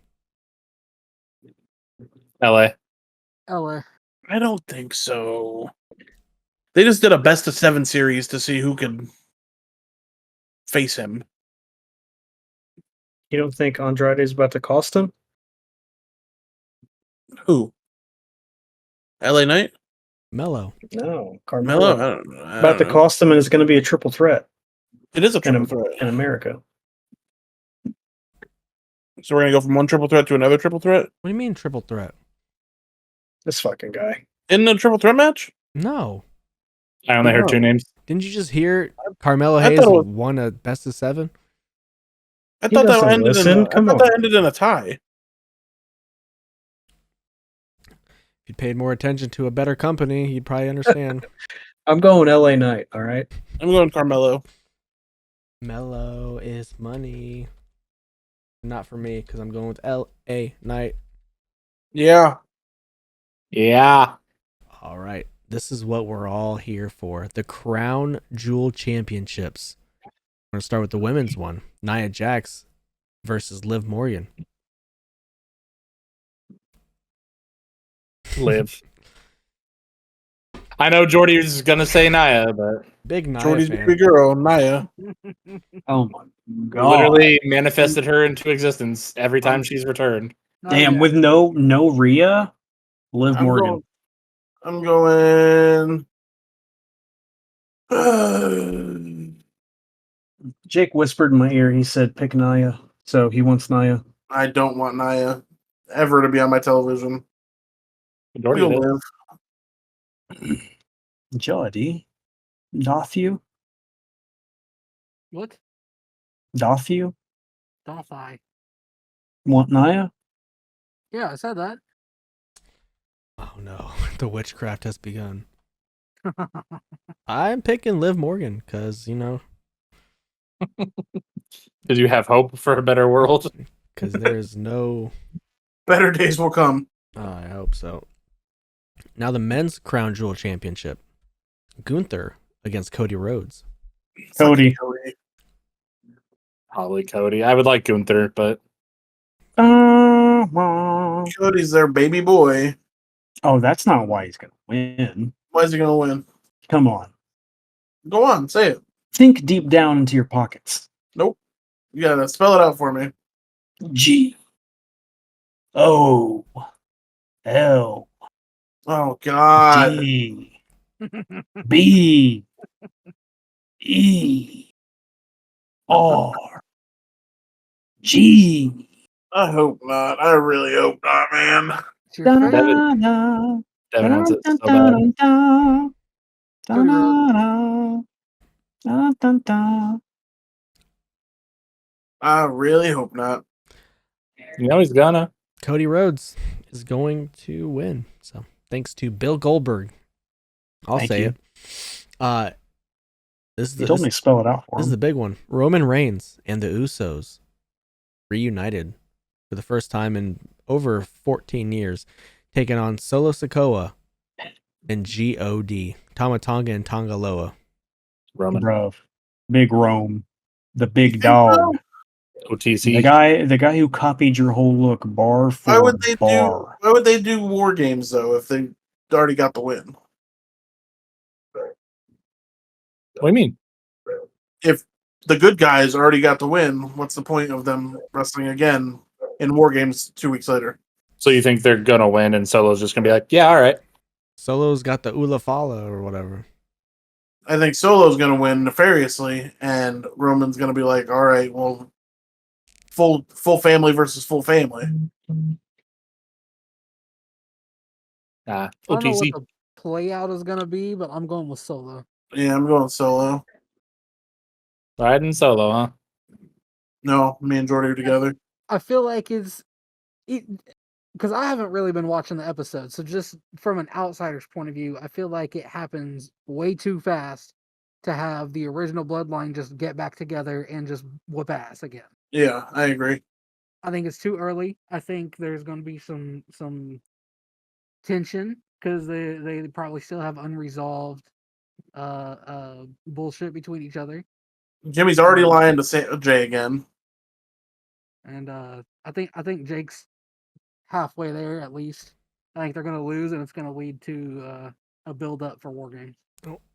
LA. LA. I don't think so. They just did a best of 7 series to see who could face him. You don't think Andrade is about to cost him? Who? LA Knight? Mello. No, Melo? Carmelo. I don't know. About to cost him, and it's going to be a triple threat It is a in, triple threat. in America. So we're going to go from one triple threat to another triple threat? What do you mean triple threat? This fucking guy. In a triple threat match? No. I only heard two names. Didn't you just hear Carmelo I Hayes thought it was- won a best of 7? I He thought that doesn't ended listen. in Come I thought on. that ended in a tie. If you'd paid more attention to a better company, you'd probably understand. I'm going LA Knight, all right? I'm going Carmelo. Mello is money. Not for me, because I'm going with LA Knight. Yeah. Yeah. All right. This is what we're all here for. The Crown Jewel Championships. We're going to start with the women's one. Nia Jax versus Liv Morgan. Live. I know Jordi was gonna say Nia, but Big Nia Jordy's fan. baby girl, Naya. Oh my god! literally manifested her into existence every time she's returned. Not Damn, yet. with no Rhea, Liv Morgan. I'm going. Jake whispered in my ear. He said, "Pick Naya." So he wants Naya. I don't want Naya ever to be on my television. Jordi We'll did. live. Jordi, doth you? What? Doth you Doth I? want Naya? Yeah, I said that. Oh no, the witchcraft has begun. I'm picking Liv Morgan because, Did you have hope for a better world? because there is no. Better days will come. I hope so. Now the men's Crown Jewel Championship. Gunther against Cody Rhodes. Cody. Probably Cody. I would like Gunther, but Cody's their baby boy. Oh, that's not why he's gonna win. Why is he gonna win? Come on, Go on, say it. think deep down into your pockets. Nope. You gotta spell it out for me. G O L Oh God. D B E R G. I hope not. I really hope not, man. It's your favorite. Devin wants it so bad. I really hope not. You know he's gonna. Cody Rhodes is going to win. So thanks to Bill Goldberg. I'll Thank say you. it. This is You told me to spell it out for This is him. the big one. Roman Reigns and the Usos reunited for the first time in over 14 years, taking on Solo Sikoa and God, Tama Tonga and Tonga Loa. Roman. Bruv. Big Rome. The big think dog. OTC. The guy who copied your whole look bar Why for would they bar. do war games though if they already got the win? What do you mean? If the good guys already got the win, what's the point of them wrestling again in war games 2 weeks later? So you think they're gonna win and Solo's just gonna be like, yeah, all right. Solo's got the Ula Fala or whatever. I think Solo's going to win nefariously, and Roman's going to be like, "All right, well, full family versus full family." I don't know what OTC. the play out is gonna be, but I'm going with Solo. Yeah, I'm going Solo. Riding Solo, huh? No, me and Jordi are together. I feel like because I haven't really been watching the episode, so just from an outsider's point of view, I feel like it happens way too fast to have the original bloodline just get back together and just whoop ass again. Yeah, I agree. I think it's too early. I think there's going to be some tension because they probably still have unresolved bullshit between each other. Jimmy's already lying to Jay again. And I think Jake's halfway there at least. I think they're going to lose, and it's going to lead to a build up for War Games.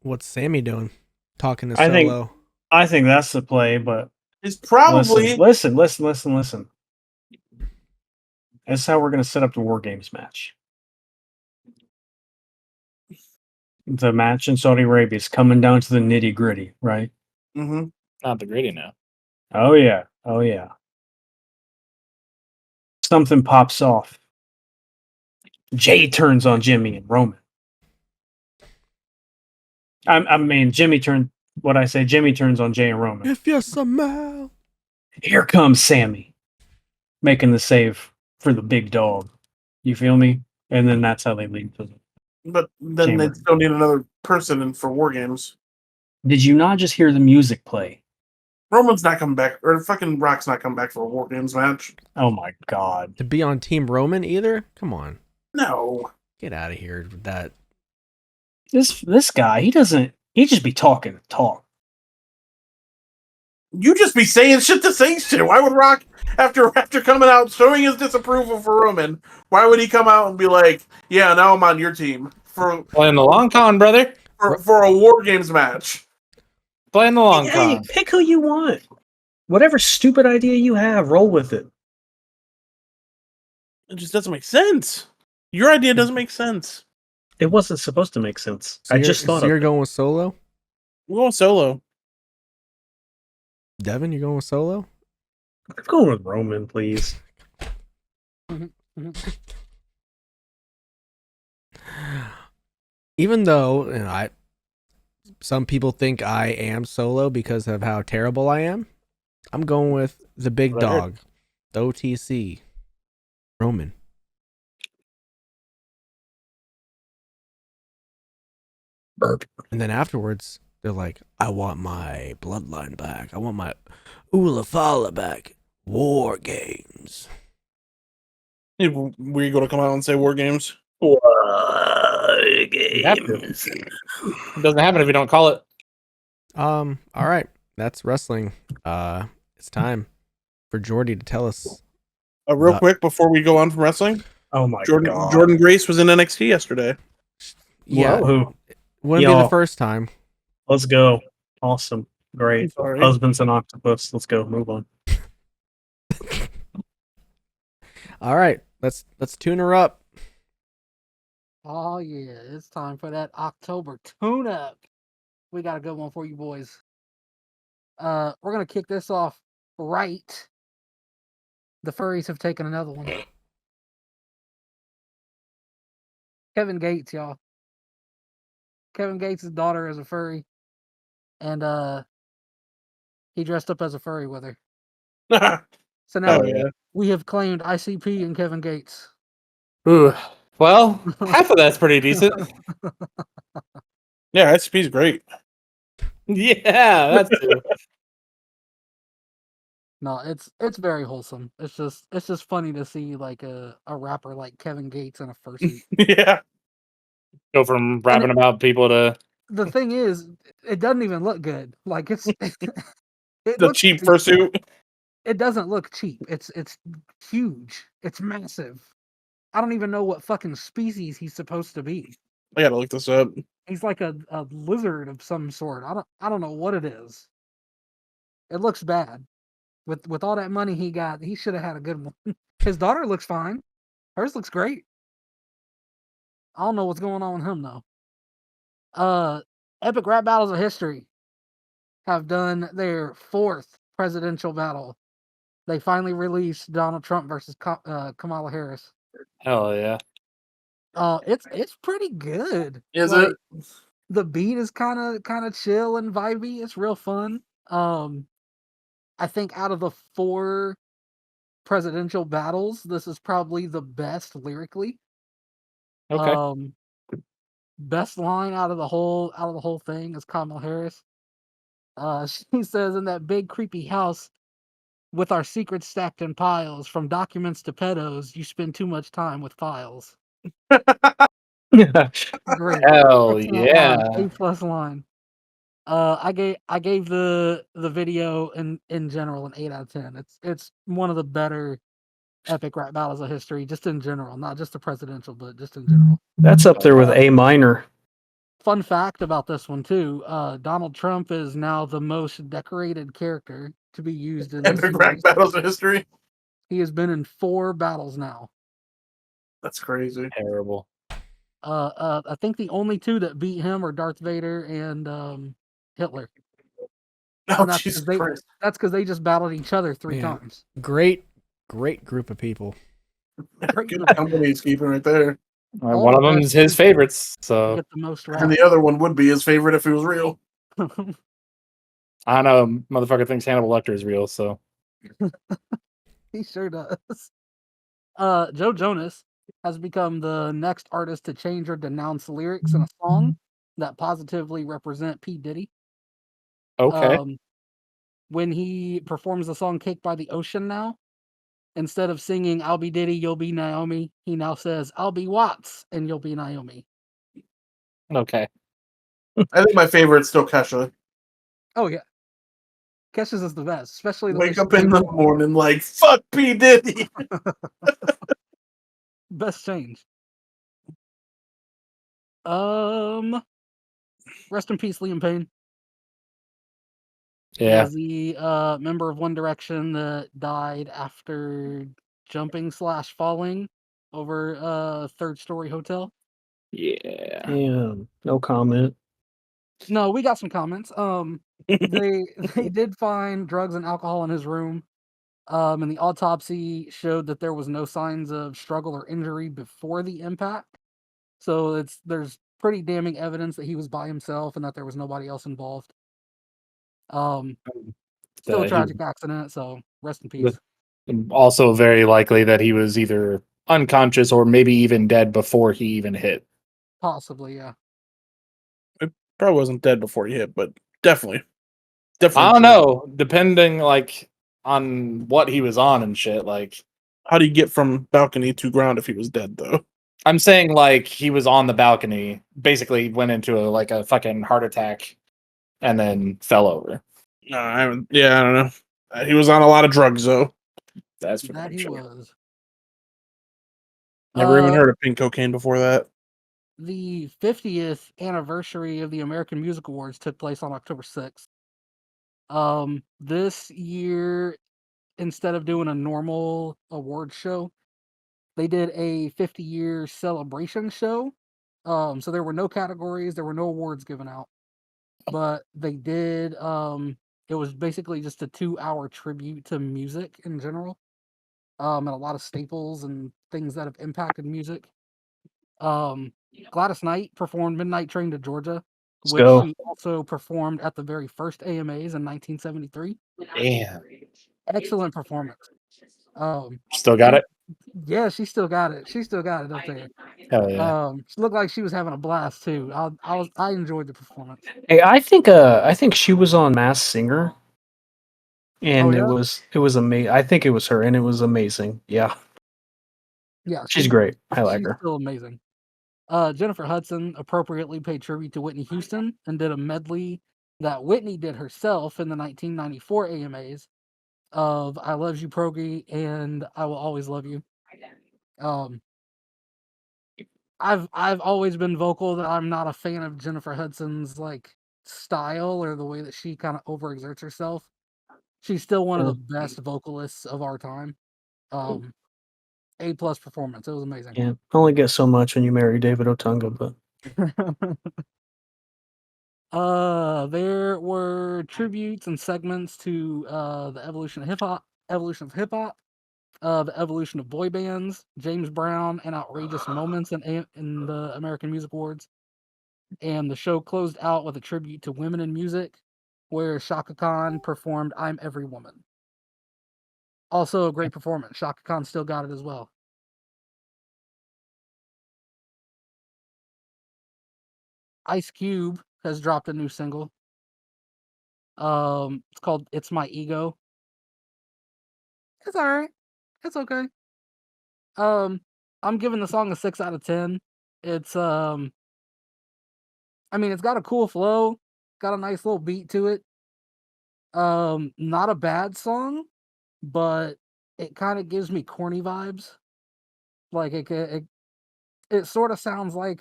What's Sammy doing? Talking to I think- Solo. I think that's the play, but It's probably listen. This is how we're going to set up the War Games match. The match in Saudi Arabia is coming down to the nitty gritty, right? Mhm. Not the gritty now. Oh yeah. Something pops off. Jay turns on Jimmy and Roman. I mean, Jimmy turns on Jay and Roman. If you smell. Here comes Sammy, making the save for the big dog. You feel me? And then that's how they lead to the. But then Chamber. they still need another person in for War Games. Did you not just hear the music play? Roman's not coming back, or fucking Rock's not coming back for a War Games match. Oh my god. To be on Team Roman either? Come on. No. Get out of here with that. This guy, he just be talking to talk. You just be saying shit to say shit. Why would Rock, after coming out showing his disapproval for Roman, why would he come out and be like, "Yeah, now I'm on your team for Playing the long con, brother. for a War Games match"? Playing the long Hey, con. pick who you want. Whatever stupid idea you have, roll with it. It just doesn't make sense. Your idea doesn't make sense. It wasn't supposed to make sense. So I just thought of you're it. going with Solo? We're going Solo. Devin, you're going with Solo? I'm going with Roman, please. Even though some people think I am Solo because of how terrible I am, I'm going with the big What I heard. dog, the OTC, Roman. Burp. And then afterwards, they're like, I want my bloodline back. I want my Ula Fala back. War Games. Were you going to come out and say War Games? You have to. It doesn't happen if you don't call it. All right. That's wrestling. It's time for Jordi to tell us. Real quick before we go on from wrestling, Oh my Jordan god. Jordan Grace was in NXT yesterday. Yeah, Whoa. wouldn't be Y'all. the first time. Let's go. Awesome. Great. Sorry. Husbands and octopus. Let's go. Move on. All right, let's tune her up. Oh yeah, it's time for that October tune-up. We got a good one for you boys. We're gonna kick this off right. The furries have taken another one. Kevin Gates, y'all. Kevin Gates' daughter is a furry, and he dressed up as a furry with her. So now Oh, yeah. we have claimed ICP and Kevin Gates. Ooh. Well, half of that's pretty decent. Yeah, ICP's great. Yeah, that's too. No, it's very wholesome. It's just funny to see like a rapper like Kevin Gates in a fursuit. Yeah. Go from rapping about people to The thing is, it doesn't even look good. Like it The looks cheap cheap. fursuit. It doesn't look cheap. It's huge. It's massive. I don't even know what fucking species he's supposed to be. I gotta look this up. He's like a lizard of some sort. I don't know what it is. It looks bad. With all that money he got, he should have had a good one. His daughter looks fine. Hers looks great. I don't know what's going on with him though. Epic Rap Battles of History have done their 4th presidential battle. They finally released Donald Trump versus Kamala Harris. hell yeah. It's pretty good. Is Like, it? the beat is kind of chill and vibey. It's real fun. I think out of the 4 presidential battles, this is probably the best lyrically. Okay. Best line out of the whole thing is Kamala Harris. She says, "In that big creepy house with our secrets stacked in piles, from documents to pedos, you spend too much time with files." Great. Hell Excellent yeah. line. A+ line. I gave the video in general an 8 out of 10. It's one of the better epic rap battles of history, just in general, not just the presidential, but just in general. That's up there with A minor. Fun fact about this one too: Donald Trump is now the most decorated character to be used in this Epic Rap series. Battles of History. He has been in 4 battles now. That's crazy. Terrible. I think the only 2 that beat him are Darth Vader and Hitler. Oh, And Jesus Christ. that's because they just battled each other 3 Man. times. Great group of people. Great Good enough. company he's keeping right there. All One the of them best is his people favorites, so Get the most And rap. the other one would be his favorite if he was real. I know motherfucker thinks Hannibal Lecter is real, so He sure does. Joe Jonas has become the next artist to change or denounce lyrics in a song that positively represent P. Diddy. okay. When he performs the song Cake by the Ocean now, instead of singing I'll be Diddy, you'll be Naomi, he now says I'll be Watts and you'll be Naomi. Okay. I think my favorite's still Kesha. Oh yeah. Kesha's is the best, especially the way Wake she up in sings the it. morning like, fuck P. Diddy. Best change. Rest in peace, Liam Payne. Yeah. Was the member of One Direction that died after jumping / falling over a 3rd-story hotel. Yeah. Damn, no comment. No, we got some comments. They did find drugs and alcohol in his room. And the autopsy showed that there was no signs of struggle or injury before the impact. So there's pretty damning evidence that he was by himself and that there was nobody else involved. Still a That tragic accident, so rest in he, peace. also very likely that he was either unconscious or maybe even dead before he even hit. Possibly, yeah. Probably wasn't dead before he hit, but definitely. I don't know, depending like on what he was on and shit. Like, how do you get from balcony to ground if he was dead, though? I'm saying like he was on the balcony, basically went into a fucking heart attack, and then fell over. No, I haven't. Yeah, I don't know. He was on a lot of drugs, though. That's for That damn he sure. was. Never even heard of pink cocaine before that. The 50th anniversary of the American Music Awards took place on October 6th. This year, instead of doing a normal award show, they did a 50-year celebration show. So there were no categories, there were no awards given out. But they did it was basically just a 2-hour tribute to music in general. And a lot of staples and things that have impacted music. Gladys Knight performed Midnight Train to Georgia, Let's which go. she also performed at the very first AMAs in 1973. Damn. Excellent performance. Still got it. Yeah, she still got it. She still got it up there. Hell yeah. She looked like she was having a blast too. I enjoyed the performance. Hey, I think she was on Masked Singer, and yeah? it was amazing. I think it was her, and it was amazing. Yeah, Yeah, she's great. I like she's her. still amazing. Jennifer Hudson appropriately paid tribute to Whitney Houston and did a medley that Whitney did herself in the 1994 AMAs of "I Love You, Progi" and "I Will Always Love You." Um, I've always been vocal that I'm not a fan of Jennifer Hudson's like style or the way that she kind of overexerts herself. She's still one of the best vocalists of our time. A+ performance. It was amazing. Yeah, only get so much when you marry David Otunga, but There were tributes and segments to the evolution of hip hop, the evolution of boy bands, James Brown, and outrageous moments in the American Music Awards. And the show closed out with a tribute to women in music, where Shaka Khan performed "I'm Every Woman." Also a great performance. Shaka Khan still got it as well. Ice Cube has dropped a new single. It's called "It's My Ego." It's all right. It's okay. I'm giving the song a 6 out of 10. It's I mean, it's got a cool flow, got a nice little beat to it. Not a bad song, but it kind of gives me corny vibes. Like it sort of sounds like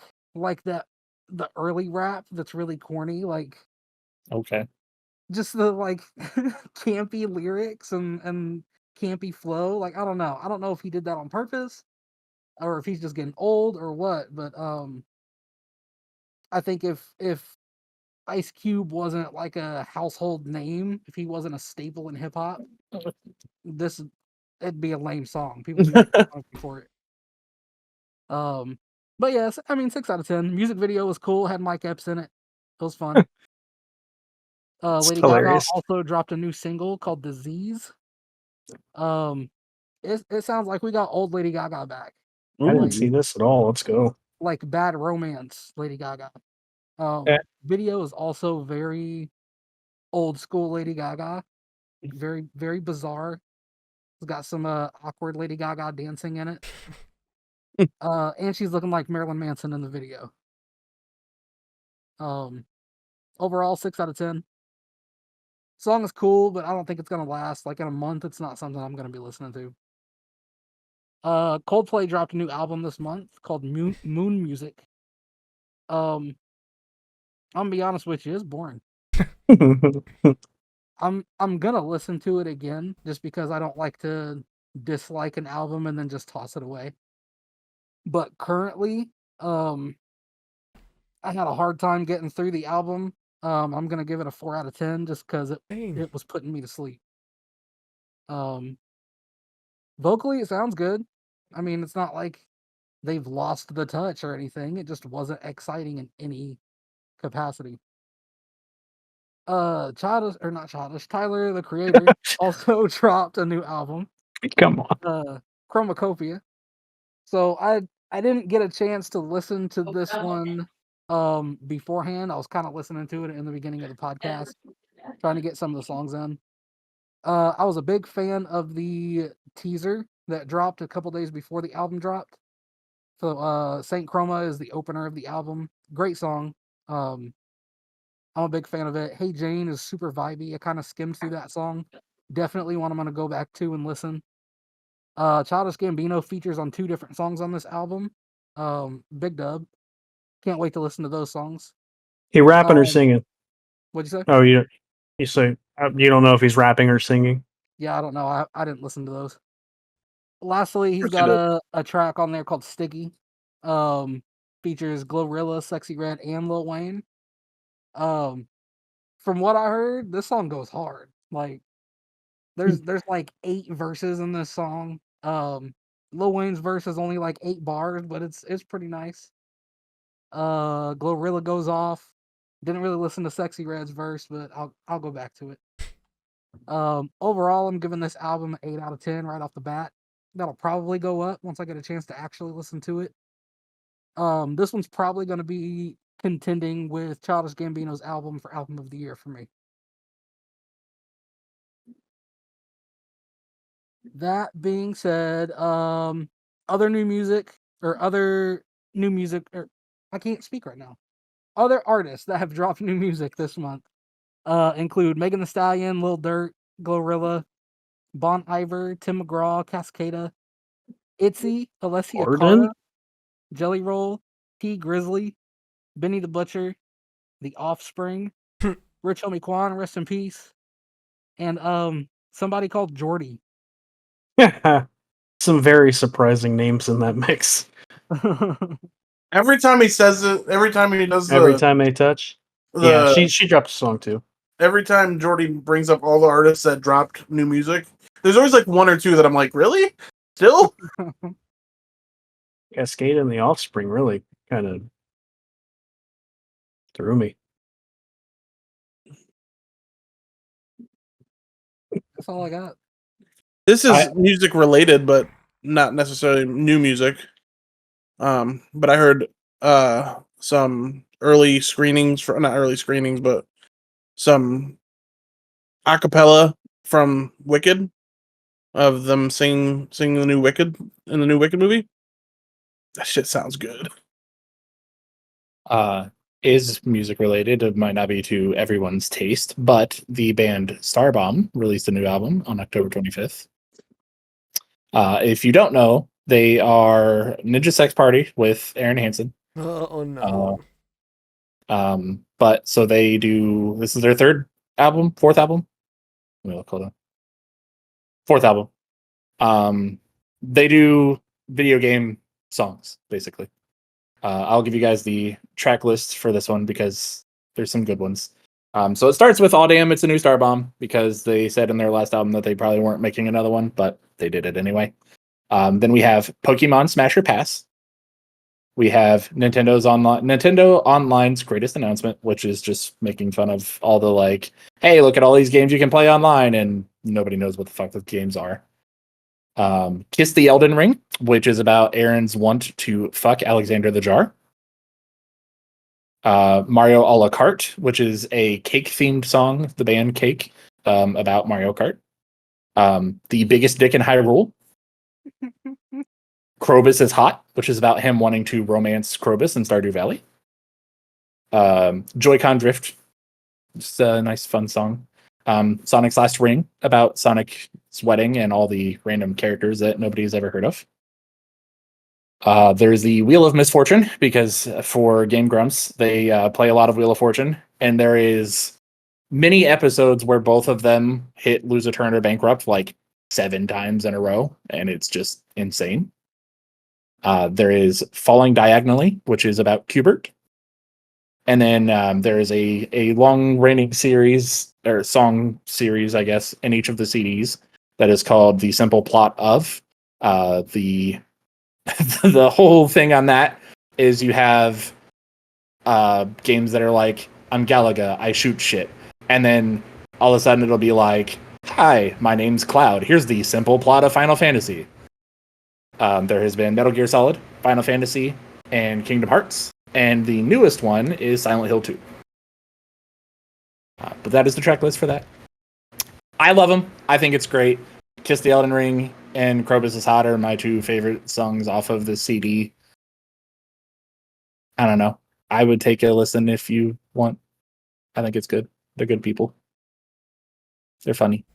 that the early rap that's really corny, like Okay. just the like campy lyrics and campy flow. Like I don't know. I don't know if he did that on purpose or if he's just getting old or what, but I think if Ice Cube wasn't like a household name, if he wasn't a staple in hip hop, this it'd be a lame song. People would be making fun of me for it. But yes, I mean 6 out of 10. Music video was cool, had Mike Epps in it. It was fun. it's Lady Gaga hilarious. also dropped a new single called "Disease." Um, it sounds like we got old Lady Gaga back, I didn't see this at all. Let's go. like Bad Romance Lady Gaga. Yeah. Video is also very old school Lady Gaga, very very bizarre. It's got some awkward Lady Gaga dancing in it. And she's looking like Marilyn Manson in the video. Overall 6 out of 10. Song is cool, but I don't think it's gonna last. Like in a month, it's not something I'm gonna be listening to. Coldplay dropped a new album this month called Moon Music. I'm gonna be honest with you, it's boring. I'm gonna listen to it again just because I don't like to dislike an album and then just toss it away. But currently, I had a hard time getting through the album. I'm gonna give it a 4 out of 10 just because it was putting me to sleep. Vocally, it sounds good. I mean, it's not like they've lost the touch or anything. It just wasn't exciting in any capacity. Childish or not Childish, Tyler the Creator also dropped a new album, Come on. Chromacopia. So I didn't get a chance to listen to this one beforehand. I was kind of listening to it in the beginning of the podcast, trying to get some of the songs in. I was a big fan of the teaser that dropped a couple days before the album dropped. So Saint Chroma is the opener of the album. Great song. I'm a big fan of it. Hey Jane is super vibey. I kind of skimmed through that song. Definitely one I'm gonna go back to and listen. Childish Gambino features on 2 different songs on this album. Big dub. Can't wait to listen to those songs. He rapping or Um, singing? What'd you say? Oh, you say you don't know if he's rapping or singing. Yeah, I don't know. I didn't listen to those. Lastly, he's Of course got a track on there called Sticky. Features Glorilla, Sexy Red, and Lil Wayne. From what I heard, this song goes hard. Like there's like 8 verses in this song. Lil Wayne's verse is only like 8 bars, but it's pretty nice. Glorilla goes off. Didn't really listen to Sexy Red's verse, but I'll go back to it. Overall, I'm giving this album an 8 out of 10 right off the bat. That'll probably go up once I get a chance to actually listen to it. This one's probably going to be contending with Childish Gambino's album for album of the year for me. That being said, other new music, or I can't speak right now. Other artists that have dropped new music this month include Megan Thee Stallion, Lil Durk, Glorilla, Bon Iver, Tim McGraw, Cascada, Itzy, Alessia Arden? Cara, Jelly Roll, T Grizzly, Benny the Butcher, The Offspring, Rich Homie Quan, rest in peace, and somebody called Jordi. Some very surprising names in that mix. Every time he says it, every time he does Every time they touch. Yeah, she dropped a song too. every time Jordy brings up all the artists that dropped new music, there's always like one or two that I'm like, really? Still? Cascade and the Offspring really kind of threw me. That's all I got. This is music related, but not necessarily new music. But I heard some early screenings, not early screenings, but some acapella from Wicked of them singing the new Wicked in the new Wicked movie. That shit sounds good. Is music related. It might not be to everyone's taste, but the band Starbomb released a new album on October 25th. If you don't know, they are Ninja Sex Party with Aaron Hansen. Oh no. But so they do. This is their fourth album. Let me look. Hold on. Fourth album. They do video game songs basically. I'll give you guys the track list for this one because there's some good ones. So it starts with "All Damn, It's a New Star Bomb" because they said in their last album that they probably weren't making another one, but they did it anyway. Then we have Pokemon Smash or Pass. We have Nintendo Online's greatest announcement, which is just making fun of all the like, hey, look at all these games you can play online, and nobody knows what the fuck the games are. Kiss the Elden Ring, which is about Aaron's want to fuck Alexander the Jar. Mario a la carte, which is a cake-themed song, the band Cake, about Mario Kart. The Biggest Dick in Hyrule. Krobus is Hot, which is about him wanting to romance Krobus in Stardew Valley. Joy-Con Drift, just a nice fun song. Sonic's Last Ring, about Sonic's wedding and all the random characters that nobody's ever heard of. There's the Wheel of Misfortune, because for Game Grumps, they play a lot of Wheel of Fortune, and there is many episodes where both of them hit lose a turn or bankrupt like 7 times in a row, and it's just insane. There is Falling Diagonally, which is about Qbert. And then there is a long-reigning series, or song series, I guess, in each of the CDs that is called The Simple Plot of. The whole thing on that is you have games that are like, I'm Galaga, I shoot shit. And then all of a sudden it'll be like, hi, my name's Cloud. Here's the simple plot of Final Fantasy. There has been Metal Gear Solid, Final Fantasy, and Kingdom Hearts. And the newest one is Silent Hill 2. But that is the track list for that. I love them. I think it's great. Kiss the Elden Ring and Krobus is Hot are my 2 favorite songs off of the CD. I don't know. I would take a listen if you want. I think it's good. They're good people. They're funny.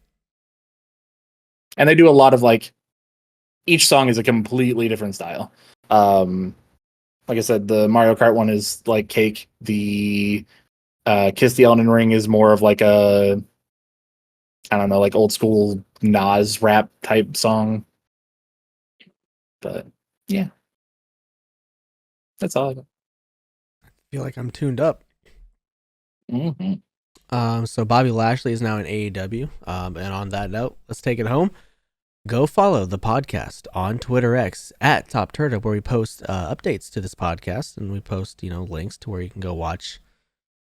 And they do a lot of like, each song is a completely different style. Like I said, the Mario Kart one is like Cake. The Kiss the Elden Ring is more of like a, I don't know, like old school Nas rap type song. But yeah, that's all I got. I feel like I'm tuned up. Mm-hmm. So Bobby Lashley is now in AEW. And on that note, let's take it home. Go follow the podcast on Twitter X at TopTerta, where we post updates to this podcast, and we post links to where you can go watch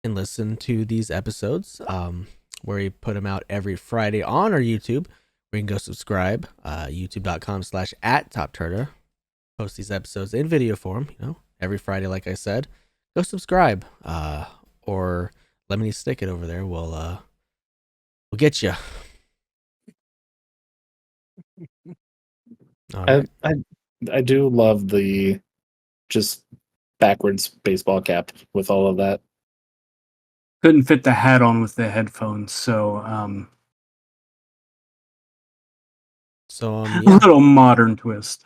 and listen to these episodes. where we put them out every Friday on our YouTube. Where you can go subscribe, youtube.com/@TopTerta. Post these episodes in video form, every Friday, like I said. Go subscribe, or Lemony Stick It over there. We'll get you. All right. I do love the just backwards baseball cap with all of that. Couldn't fit the hat on with the headphones, so So a yeah. little modern twist.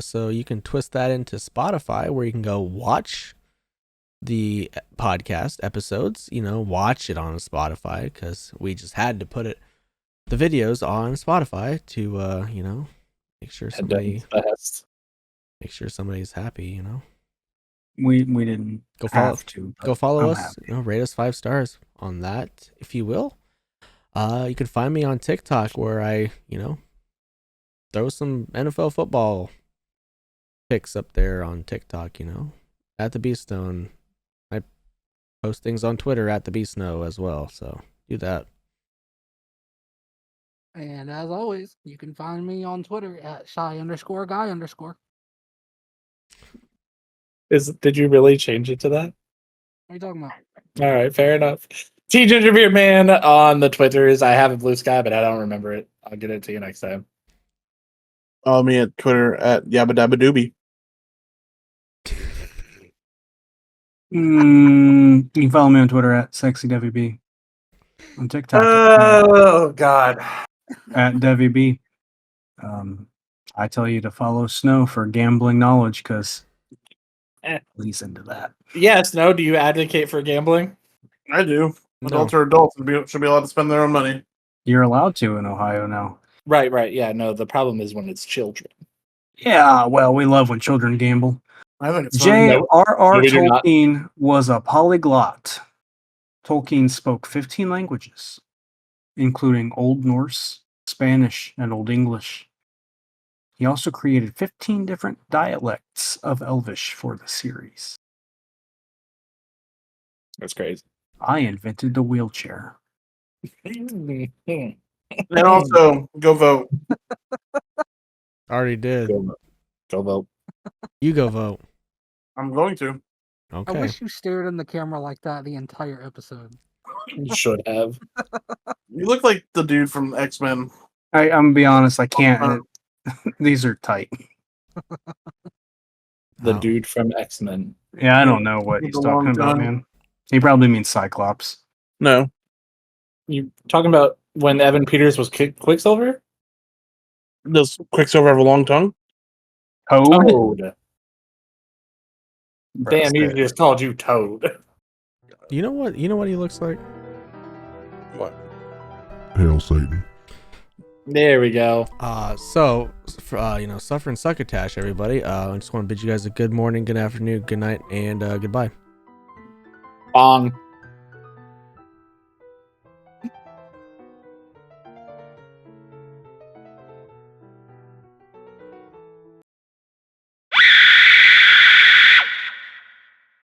So you can twist that into Spotify, where you can go watch the podcast episodes. Watch it on Spotify, because we just had to put the videos on Spotify to make sure somebody's happy. We didn't Go follow. have to. but Go follow I'm us. happy. Rate us 5 stars on that, if you will. You can find me on TikTok, where I throw some NFL football pics up there on TikTok. At the Beastone. I post things on Twitter at the Beastno as well. So do that. And as always, you can find me on Twitter at shy_guy_. Did you really change it to that? What are you talking about? All right, fair enough. T Gingerbeard Man on the Twitters. I have a blue sky, but I don't remember it. I'll get it to you next time. Follow me at Twitter at Yabba You can follow me on Twitter at SexyDevyB. On TikTok Oh God. at DevyB. I tell you to follow Snow for gambling knowledge, because he's into that. Yes. No. Do you advocate for gambling? I do. No. Adults are adults and should be allowed to spend their own money. You're allowed to in Ohio now. Right. Yeah. No. The problem is when it's children. Yeah, well, we love when children gamble. I think it's fun. J.R.R. No, we do not. Tolkien was a polyglot. Tolkien spoke 15 languages, including Old Norse, Spanish, and Old English. He also created 15 different dialects of Elvish for the series. That's crazy. I invented the wheelchair. And also, go vote. Already did. Go vote. You go vote. I'm going to. I Okay. wish you stared in the camera like that the entire episode. You should have. You look like the dude from X-Men. I'm gonna be honest, I can't. These are tight. The Wow. dude from X-Men. Yeah, I don't know what With he's the talking long about, gun. man. He probably means Cyclops. No. You talking about when Evan Peters was Quicksilver? Does Quicksilver have a long tongue? Toad? Toad. Damn, he Breasted. just called you Toad. You know what he looks like? What? Hail Satan. There we go. So suffer and succotash, everybody. I just want to bid you guys a good morning, good afternoon, good night, and goodbye. Bong.